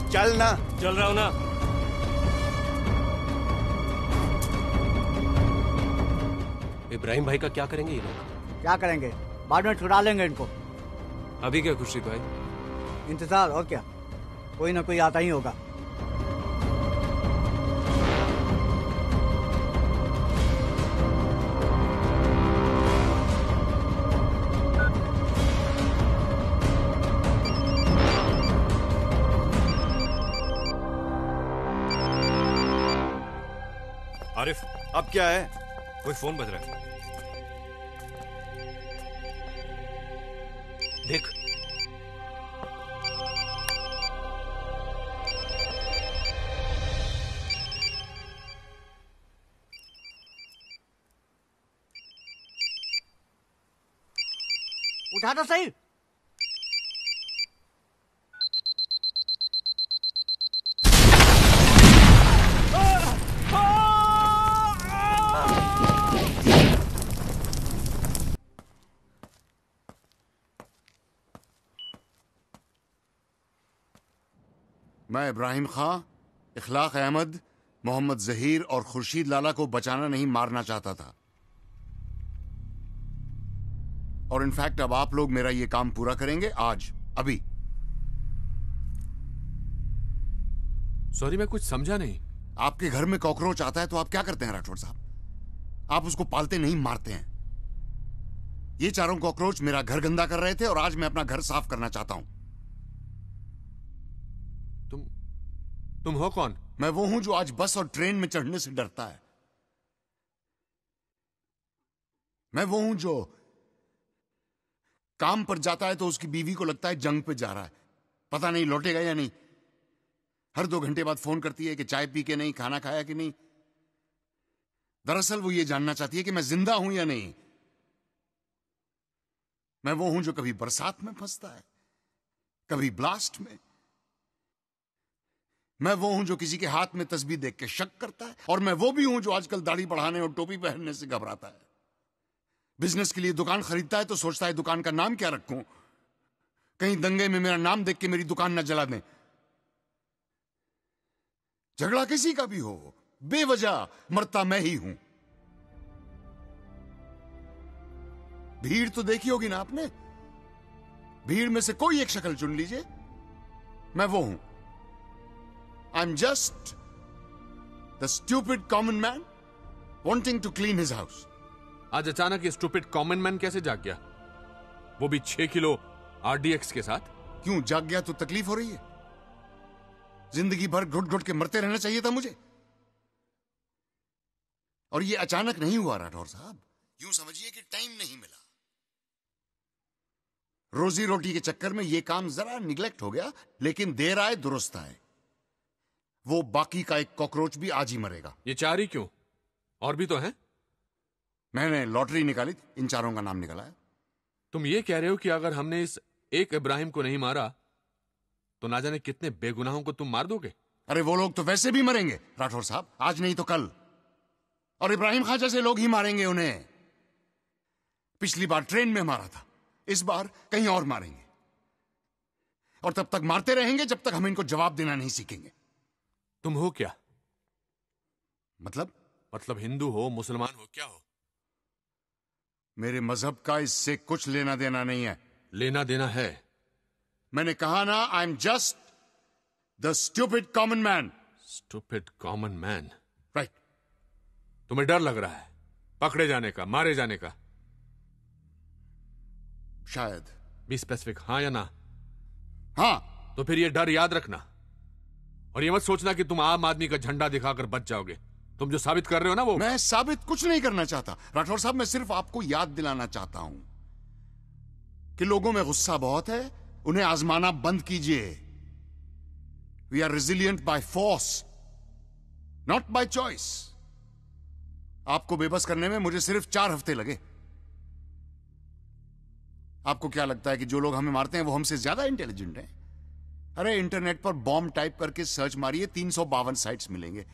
चल ना। चल रहा हूं ना। इब्राहिम भाई का क्या करेंगे ये लोग? क्या करेंगे? बाद में छुड़ा लेंगे इनको। अभी क्या खुर्शीद भाई? इंतजार और क्या। कोई ना कोई आता ही होगा। आरिफ, अब क्या है? कोई फोन बज रहा है। देख, उठा तो सही। मैं इब्राहिम खां, इखलाक अहमद, मोहम्मद जहीर और खुर्शीद लाला को बचाना नहीं मारना चाहता था। और इनफैक्ट अब आप लोग मेरा ये काम पूरा करेंगे आज, अभी। सॉरी, मैं कुछ समझा नहीं। आपके घर में कॉकरोच आता है तो आप क्या करते हैं राठौड़ साहब? आप उसको पालते नहीं, मारते हैं। ये चारों कॉकरोच मेरा घर गंदा कर रहे थे और आज मैं अपना घर साफ करना चाहता हूं। तुम हो कौन? मैं वो हूं जो आज बस और ट्रेन में चढ़ने से डरता है। मैं वो हूं जो काम पर जाता है तो उसकी बीवी को लगता है जंग पे जा रहा है, पता नहीं लौटेगा या नहीं। हर 2 घंटे बाद फोन करती है कि चाय पी के नहीं, खाना खाया कि नहीं। दरअसल वो ये जानना चाहती है कि मैं जिंदा हूं या नहीं। मैं वो हूं जो कभी बरसात में फंसता है, कभी ब्लास्ट में। मैं वो हूं जो किसी के हाथ में तस्बीह देख के शक करता है, और मैं वो भी हूं जो आजकल दाढ़ी बढ़ाने और टोपी पहनने से घबराता है। बिजनेस के लिए दुकान खरीदता है तो सोचता है दुकान का नाम क्या रखूं, कहीं दंगे में मेरा नाम देख के मेरी दुकान न जला दें। झगड़ा किसी का भी हो, बेवजह मरता मैं ही हूं। भीड़ तो देखी होगी ना आपने, भीड़ में से कोई एक शक्ल चुन लीजिए, मैं वो हूं। I'm just the stupid common man wanting to clean his house. आज अचानक ये स्टूपिड कॉमन मैन कैसे जाग गया? वो भी 6 किलो RDX के साथ। क्यों जाग गया? तो तकलीफ हो रही है? जिंदगी भर घुट घुट के मरते रहना चाहिए था मुझे। और ये अचानक नहीं हुआ राठौर साहब, यूं समझिए कि टाइम नहीं मिला। रोजी रोटी के चक्कर में ये काम जरा निगलेक्ट हो गया, लेकिन देर आए दुरुस्त आए। वो बाकी का एक कॉकरोच भी आज ही मरेगा। ये 4 ही क्यों? और भी तो हैं। मैंने लॉटरी निकाली, इन चारों का नाम निकाला है। तुम ये कह रहे हो कि अगर हमने इस एक इब्राहिम को नहीं मारा तो ना जाने कितने बेगुनाहों को तुम मार दोगे? अरे वो लोग तो वैसे भी मरेंगे राठौर साहब, आज नहीं तो कल। और इब्राहिम खां जैसे लोग ही मारेंगे उन्हें। पिछली बार ट्रेन में मारा था, इस बार कहीं और मारेंगे। और तब तक मारते रहेंगे जब तक हम इनको जवाब देना नहीं सीखेंगे। तुम हो क्या? मतलब हिंदू हो, मुसलमान हो, क्या हो? मेरे मजहब का इससे कुछ लेना देना नहीं है। लेना देना है। मैंने कहा ना, I am just the stupid common man. Stupid common man, right. तुम्हें डर लग रहा है पकड़े जाने का, मारे जाने का? शायद। बी स्पेसिफिक, हाँ या ना? हाँ। तो फिर ये डर याद रखना, और ये मत सोचना कि तुम आम आदमी का झंडा दिखाकर बच जाओगे। तुम जो साबित कर रहे हो ना, वो मैं साबित कुछ नहीं करना चाहता राठौर साहब। मैं सिर्फ आपको याद दिलाना चाहता हूं कि लोगों में गुस्सा बहुत है, उन्हें आजमाना बंद कीजिए। We are resilient by force, not by choice. आपको बेबस करने में मुझे सिर्फ 4 हफ्ते लगे। आपको क्या लगता है कि जो लोग हमें मारते हैं वो हमसे ज्यादा इंटेलिजेंट हैं? अरे इंटरनेट पर बॉम्ब टाइप करके सर्च मारिए, 352 साइट्स मिलेंगे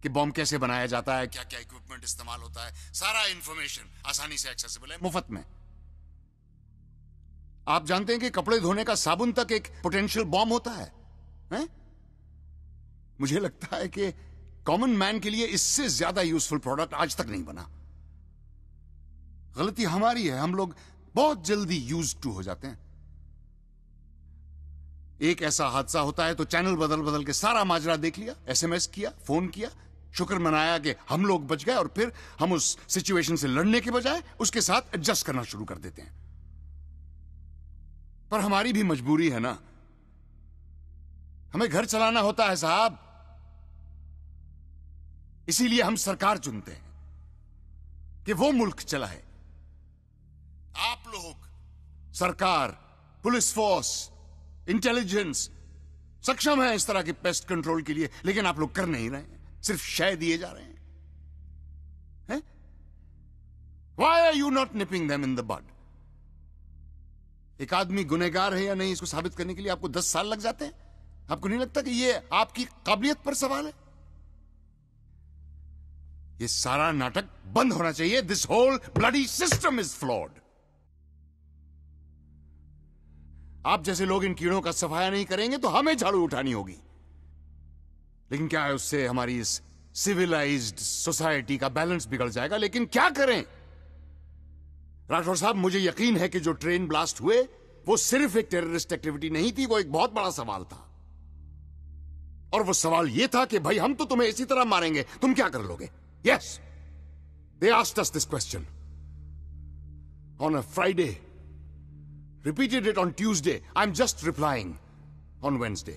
कि बॉम्ब कैसे बनाया जाता है, क्या क्या इक्विपमेंट इस्तेमाल होता है। सारा इंफॉर्मेशन आसानी से एक्सेसिबल है, मुफ्त में। आप जानते हैं कि कपड़े धोने का साबुन तक एक पोटेंशियल बॉम्ब होता है, हैं? मुझे लगता है कि कॉमन मैन के लिए इससे ज्यादा यूजफुल प्रोडक्ट आज तक नहीं बना। गलती हमारी है, हम लोग बहुत जल्दी यूज्ड टू हो जाते हैं। एक ऐसा हादसा होता है तो चैनल बदल बदल के सारा माजरा देख लिया, एसएमएस किया, फोन किया, शुक्र मनाया कि हम लोग बच गए, और फिर हम उस सिचुएशन से लड़ने के बजाय उसके साथ एडजस्ट करना शुरू कर देते हैं। पर हमारी भी मजबूरी है ना, हमें घर चलाना होता है साहब, इसीलिए हम सरकार चुनते हैं कि वो मुल्क चलाए। आप लोग, सरकार, पुलिस फोर्स, इंटेलिजेंस सक्षम है इस तरह के पेस्ट कंट्रोल के लिए, लेकिन आप लोग कर नहीं रहे हैं, सिर्फ शय दिए जा रहे हैं। Why are you not nipping them in the bud? एक आदमी गुनहगार है या नहीं इसको साबित करने के लिए आपको 10 साल लग जाते हैं। आपको नहीं लगता कि ये आपकी काबिलियत पर सवाल है? ये सारा नाटक बंद होना चाहिए। This whole bloody system is flawed. आप जैसे लोग इन कीड़ों का सफाया नहीं करेंगे तो हमें झाड़ू उठानी होगी। लेकिन क्या है, उससे हमारी इस सिविलाइज्ड सोसाइटी का बैलेंस बिगड़ जाएगा। लेकिन क्या करें राठौर साहब, मुझे यकीन है कि जो ट्रेन ब्लास्ट हुए वो सिर्फ एक टेररिस्ट एक्टिविटी नहीं थी, वो एक बहुत बड़ा सवाल था। और वो सवाल ये था कि भाई हम तो तुम्हें इसी तरह मारेंगे, तुम क्या कर लोगे? Yes, they asked us this question on a Friday, repeated it on Tuesday. I'm just replying on Wednesday.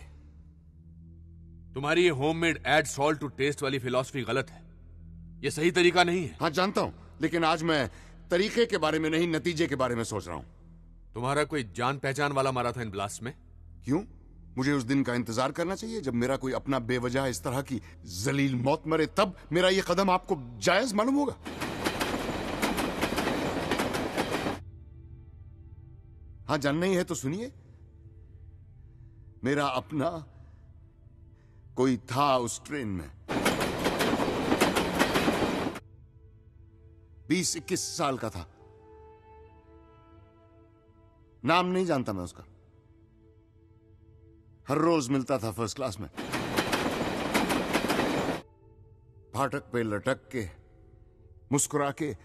तुम्हारी ये homemade add salt to taste वाली फिलॉसफी गलत है। ये सही तरीका नहीं है। हाँ जानता हूं, लेकिन आज मैं तरीके के बारे में नहीं, नतीजे के बारे में सोच रहा हूं। तुम्हारा कोई जान पहचान वाला मारा था इन ब्लास्ट में? क्यों? मुझे उस दिन का इंतजार करना चाहिए जब मेरा कोई अपना बेवजह इस तरह की जलील मौत मरे, तब मेरा ये कदम आपको जायज मालूम होगा? हाँ, जानना ही है तो सुनिए। मेरा अपना कोई था उस ट्रेन में, 20-21 साल का था। नाम नहीं जानता मैं उसका, हर रोज मिलता था फर्स्ट क्लास में, फाटक पे लटक के, मुस्कुरा के,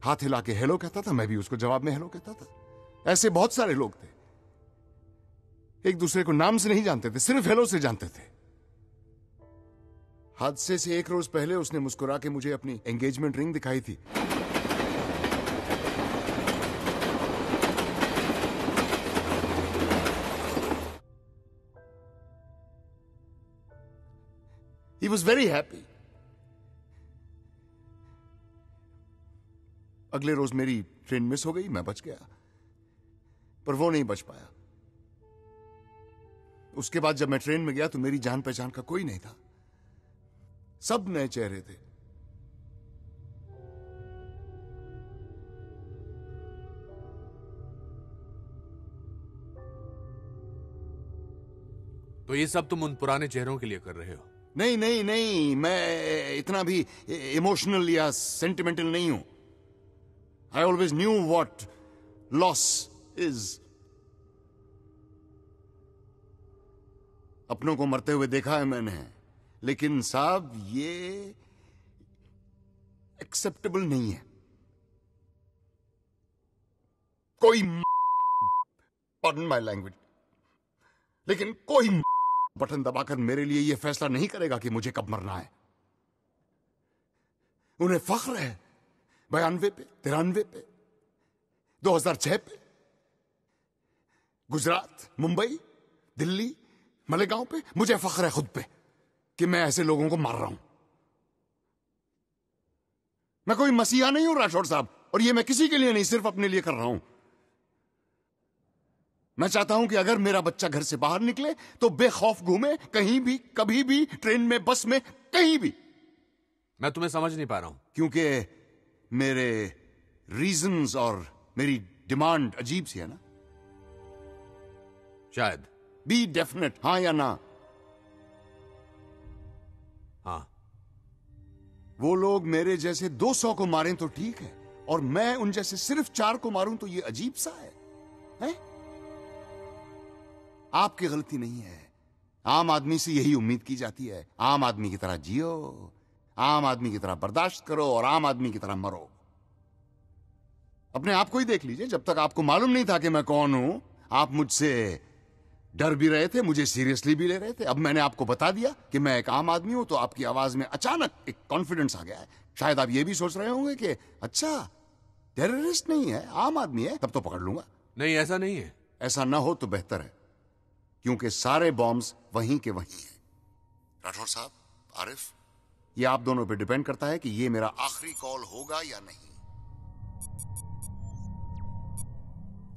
हाथ हिला के हेलो कहता था, मैं भी उसको जवाब में हेलो कहता था। ऐसे बहुत सारे लोग थे, एक दूसरे को नाम से नहीं जानते थे, सिर्फ हेलो से जानते थे। हादसे से एक रोज पहले उसने मुस्कुरा के मुझे अपनी एंगेजमेंट रिंग दिखाई थी। He was very happy. अगले रोज मेरी ट्रेन मिस हो गई, मैं बच गया, पर वो नहीं बच पाया। उसके बाद जब मैं ट्रेन में गया तो मेरी जान पहचान का कोई नहीं था, सब नए चेहरे थे। तो ये सब तुम उन पुराने चेहरों के लिए कर रहे हो? नहीं नहीं नहीं, मैं इतना भी इमोशनल या सेंटिमेंटल नहीं हूं। I always knew what loss is. अपनों को मरते हुए देखा है मैंने, लेकिन साहब ये एक्सेप्टेबल नहीं है। कोई पार्डन माय लैंग्वेज, लेकिन कोई बटन दबाकर मेरे लिए यह फैसला नहीं करेगा कि मुझे कब मरना है। उन्हें फख्र है 92 पे, 93 पे, 2006 पे, गुजरात, मुंबई, दिल्ली, मलेगांव पे। मुझे फख्र है खुद पे कि मैं ऐसे लोगों को मार रहा हूं। मैं कोई मसीहा नहीं हूं राठौड़ साहब, और ये मैं किसी के लिए नहीं, सिर्फ अपने लिए कर रहा हूं। मैं चाहता हूं कि अगर मेरा बच्चा घर से बाहर निकले तो बेखौफ घूमे, कहीं भी, कभी भी, ट्रेन में, बस में, कहीं भी। मैं तुम्हें समझ नहीं पा रहा हूं। क्योंकि मेरे रीजंस और मेरी डिमांड अजीब सी है ना, शायद। बी डेफिनेट, हाँ या ना? हाँ। वो लोग मेरे जैसे 200 को मारें तो ठीक है, और मैं उन जैसे सिर्फ 4 को मारूं तो ये अजीब सा है, हैं? आपकी गलती नहीं है। आम आदमी से यही उम्मीद की जाती है, आम आदमी की तरह जियो, आम आदमी की तरह बर्दाश्त करो और आम आदमी की तरह मरो। अपने आप को ही देख लीजिए, जब तक आपको मालूम नहीं था कि मैं कौन हूं, आप मुझसे डर भी रहे थे, मुझे सीरियसली भी ले रहे थे। अब मैंने आपको बता दिया कि मैं एक आम आदमी हूं, तो आपकी आवाज में अचानक एक कॉन्फिडेंस आ गया है। शायद आप ये भी सोच रहे होंगे कि अच्छा टेररिस्ट नहीं है, आम आदमी है, तब तो पकड़ लूंगा। नहीं, ऐसा नहीं है। ऐसा ना हो तो बेहतर है, क्योंकि सारे बॉम्ब्स वहीं के वहीं हैं। राठौर साहब, आरिफ, ये आप दोनों पे डिपेंड करता है कि ये मेरा आखिरी कॉल होगा या नहीं।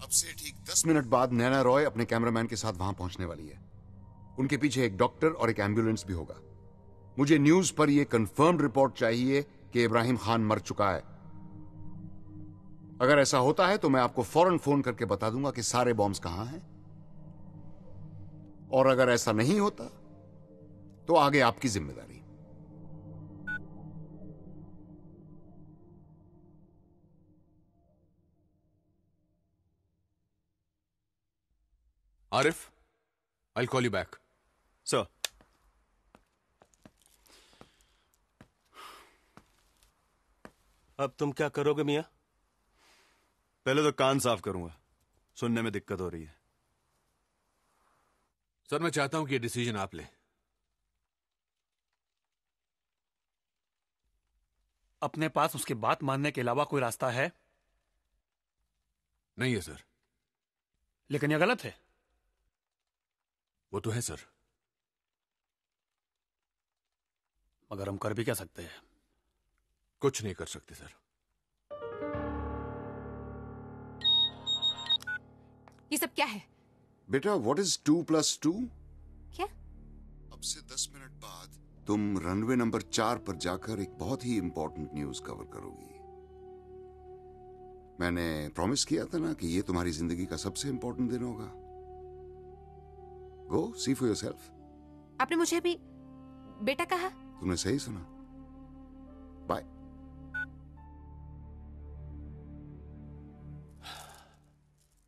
अब से ठीक 10 मिनट बाद नैना रॉय अपने कैमरामैन के साथ वहां पहुंचने वाली है। उनके पीछे एक डॉक्टर और एक एम्बुलेंस भी होगा। मुझे न्यूज पर यह कंफर्म्ड रिपोर्ट चाहिए कि इब्राहिम खान मर चुका है। अगर ऐसा होता है तो मैं आपको फौरन फोन करके बता दूंगा कि सारे बॉम्ब्स कहां हैं, और अगर ऐसा नहीं होता तो आगे आपकी जिम्मेदारी। Arif, I'll call you back. Sir. अब तुम क्या करोगे मियां? पहले तो कान साफ करूंगा, सुनने में दिक्कत हो रही है। सर, मैं चाहता हूं कि ये डिसीजन आप लें। अपने पास उसकी बात मानने के अलावा कोई रास्ता है? नहीं है सर। लेकिन यह गलत है। वो तो है सर, मगर हम कर भी क्या सकते हैं? कुछ नहीं कर सकते सर। ये सब क्या है? बेटा, व्हाट इज 2+2? क्या? अब से 10 मिनट बाद तुम रनवे नंबर 4 पर जाकर एक बहुत ही इंपॉर्टेंट न्यूज कवर करोगी। मैंने प्रॉमिस किया था ना कि ये तुम्हारी जिंदगी का सबसे इंपॉर्टेंट दिन होगा। गो सी फॉर योरसेल्फ। आपने मुझे अभी बेटा कहा? तुमने सही सुना। बाय।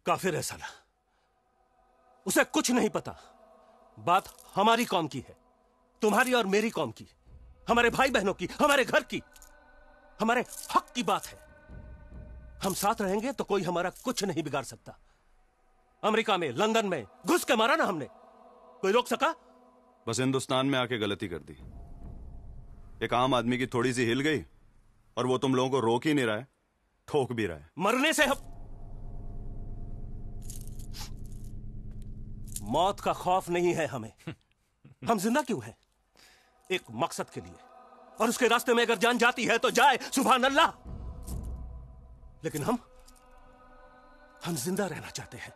काफिर है साला, उसे कुछ नहीं पता। बात हमारी कौम की है, तुम्हारी और मेरी कौम की, हमारे भाई बहनों की, हमारे घर की, हमारे हक की बात है। हम साथ रहेंगे तो कोई हमारा कुछ नहीं बिगाड़ सकता। अमेरिका में, लंदन में घुस के मारा ना हमने, कोई रोक सका? बस हिंदुस्तान में आके गलती कर दी। एक आम आदमी की थोड़ी सी हिल गई और वो तुम लोगों को रोक ही नहीं रहा है, ठोक भी रहा है। मरने से हम मौत का खौफ नहीं है हमें। हम जिंदा क्यों हैं? एक मकसद के लिए, और उसके रास्ते में अगर जान जाती है तो जाए, सुभान अल्लाह। लेकिन हम जिंदा रहना चाहते हैं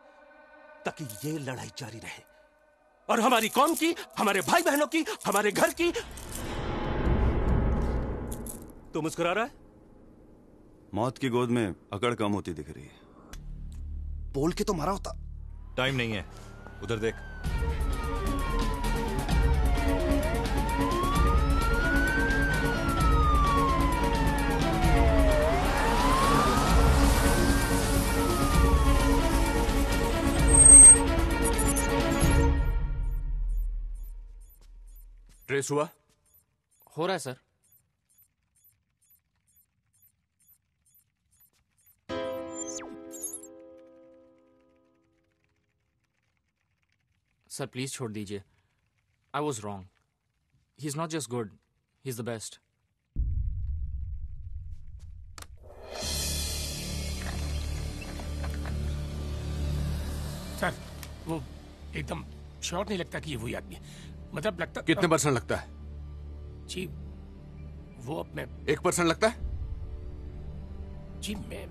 ताकि ये लड़ाई जारी रहे, और हमारी कौम की, हमारे भाई बहनों की, हमारे घर की। तू मुस्कुरा रहा है? मौत की गोद में अकड़ कम होती दिख रही है। बोल के तो मारा होता। टाइम नहीं है, उधर देख। ट्रेस हुआ? हो रहा है सर। सर प्लीज छोड़ दीजिए। I was wrong. He is not just good, he is the best. Sir, वो एकदम श्योर नहीं लगता कि ये वही आदमी है। मतलब लगता। कितने % लगता है? जी वो अपने 1% लगता है? जी मैं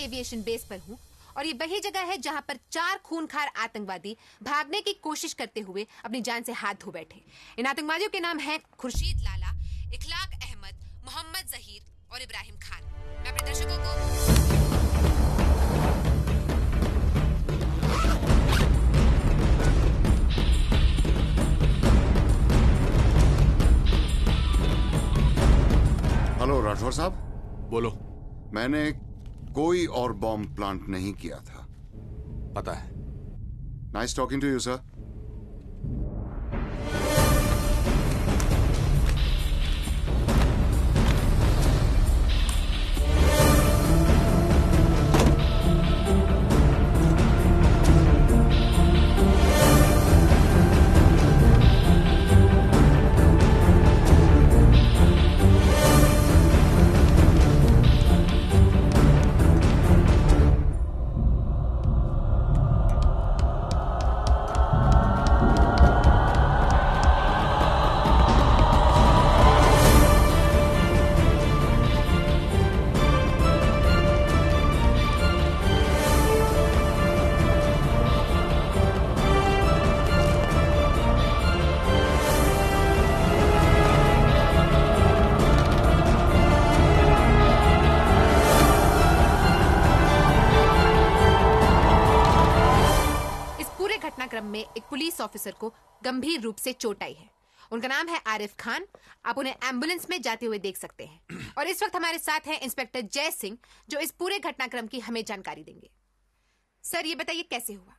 एविएशन बेस पर हूँ और ये वही जगह है जहाँ पर 4 खूनखार आतंकवादी भागने की कोशिश करते हुए अपनी जान से हाथ धो बैठे। इन आतंकवादियों के नाम हैं खुर्शीद लाला, इखलाक अहमद, मोहम्मद जहीर और इब्राहिम खान। मैं अपने दर्शकों को हेलो राठौर साहब। बोलो। मैंने कोई और बॉम्ब प्लांट नहीं किया था। पता है। Nice talking to you sir. में एक पुलिस ऑफिसर को गंभीर रूप से चोट आई है। उनका नाम है आरिफ खान। आप उन्हें एम्बुलेंस में जाते हुए देख सकते हैं। और इस वक्त हमारे साथ हैं इंस्पेक्टर जय सिंह, जो इस पूरे घटनाक्रम की हमें जानकारी देंगे। सर, ये बताइए कैसे हुआ?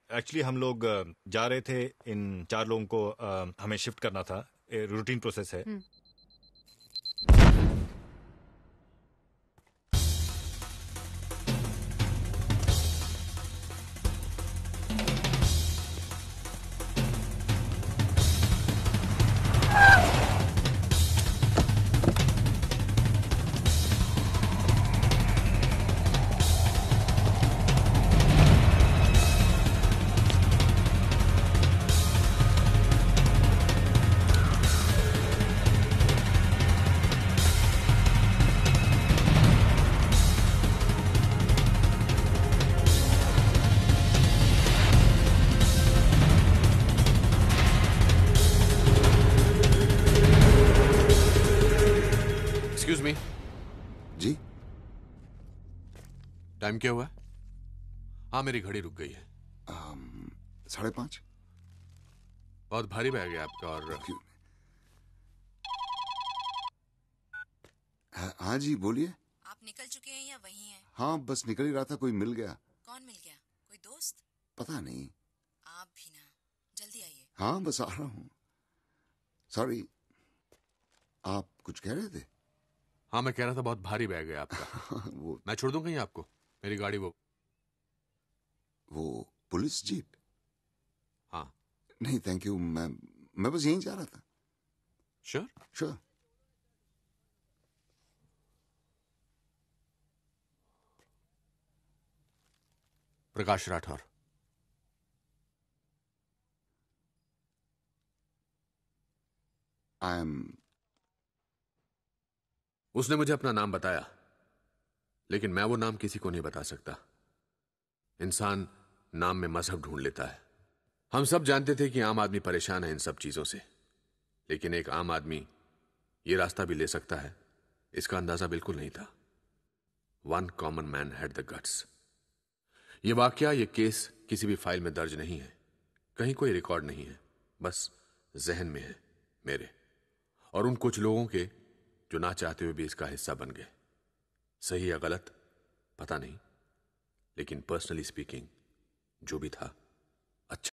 एक्चुअली हम लोग जा रहे थे, इन 4 लोगों को हमें शिफ्ट करना था। रूटीन प्रोसेस है। Excuse me. जी? टाइम क्या हुआ? हाँ, मेरी घड़ी रुक गई है। 5:30। बहुत भारी बैग है आपका। और हाँ जी, बोलिए। आप निकल चुके हैं या वहीं हैं? हाँ, बस निकल ही रहा था, कोई मिल गया। कौन मिल गया? कोई दोस्त? पता नहीं। आप भी ना, जल्दी आइए। हाँ, बस आ रहा हूँ। सॉरी, आप कुछ कह रहे थे? हाँ, मैं कह रहा था बहुत भारी बैग है आपका। वो मैं छोड़ दूं कहीं आपको? मेरी गाड़ी वो पुलिस जीप? हाँ। नहीं थैंक यू, मैं बस यहीं जा रहा था। Sure? Sure. Prakash Rathore. I am. उसने मुझे अपना नाम बताया, लेकिन मैं वो नाम किसी को नहीं बता सकता। इंसान नाम में मजहब ढूंढ लेता है। हम सब जानते थे कि आम आदमी परेशान है इन सब चीजों से, लेकिन एक आम आदमी ये रास्ता भी ले सकता है, इसका अंदाजा बिल्कुल नहीं था। One common man had the guts. ये वाकया, ये केस किसी भी फाइल में दर्ज नहीं है, कहीं कोई रिकॉर्ड नहीं है, बस जहन में है मेरे और उन कुछ लोगों के जो ना चाहते हुए भी इसका हिस्सा बन गए। सही या गलत पता नहीं, लेकिन पर्सनली स्पीकिंग जो भी था अच्छा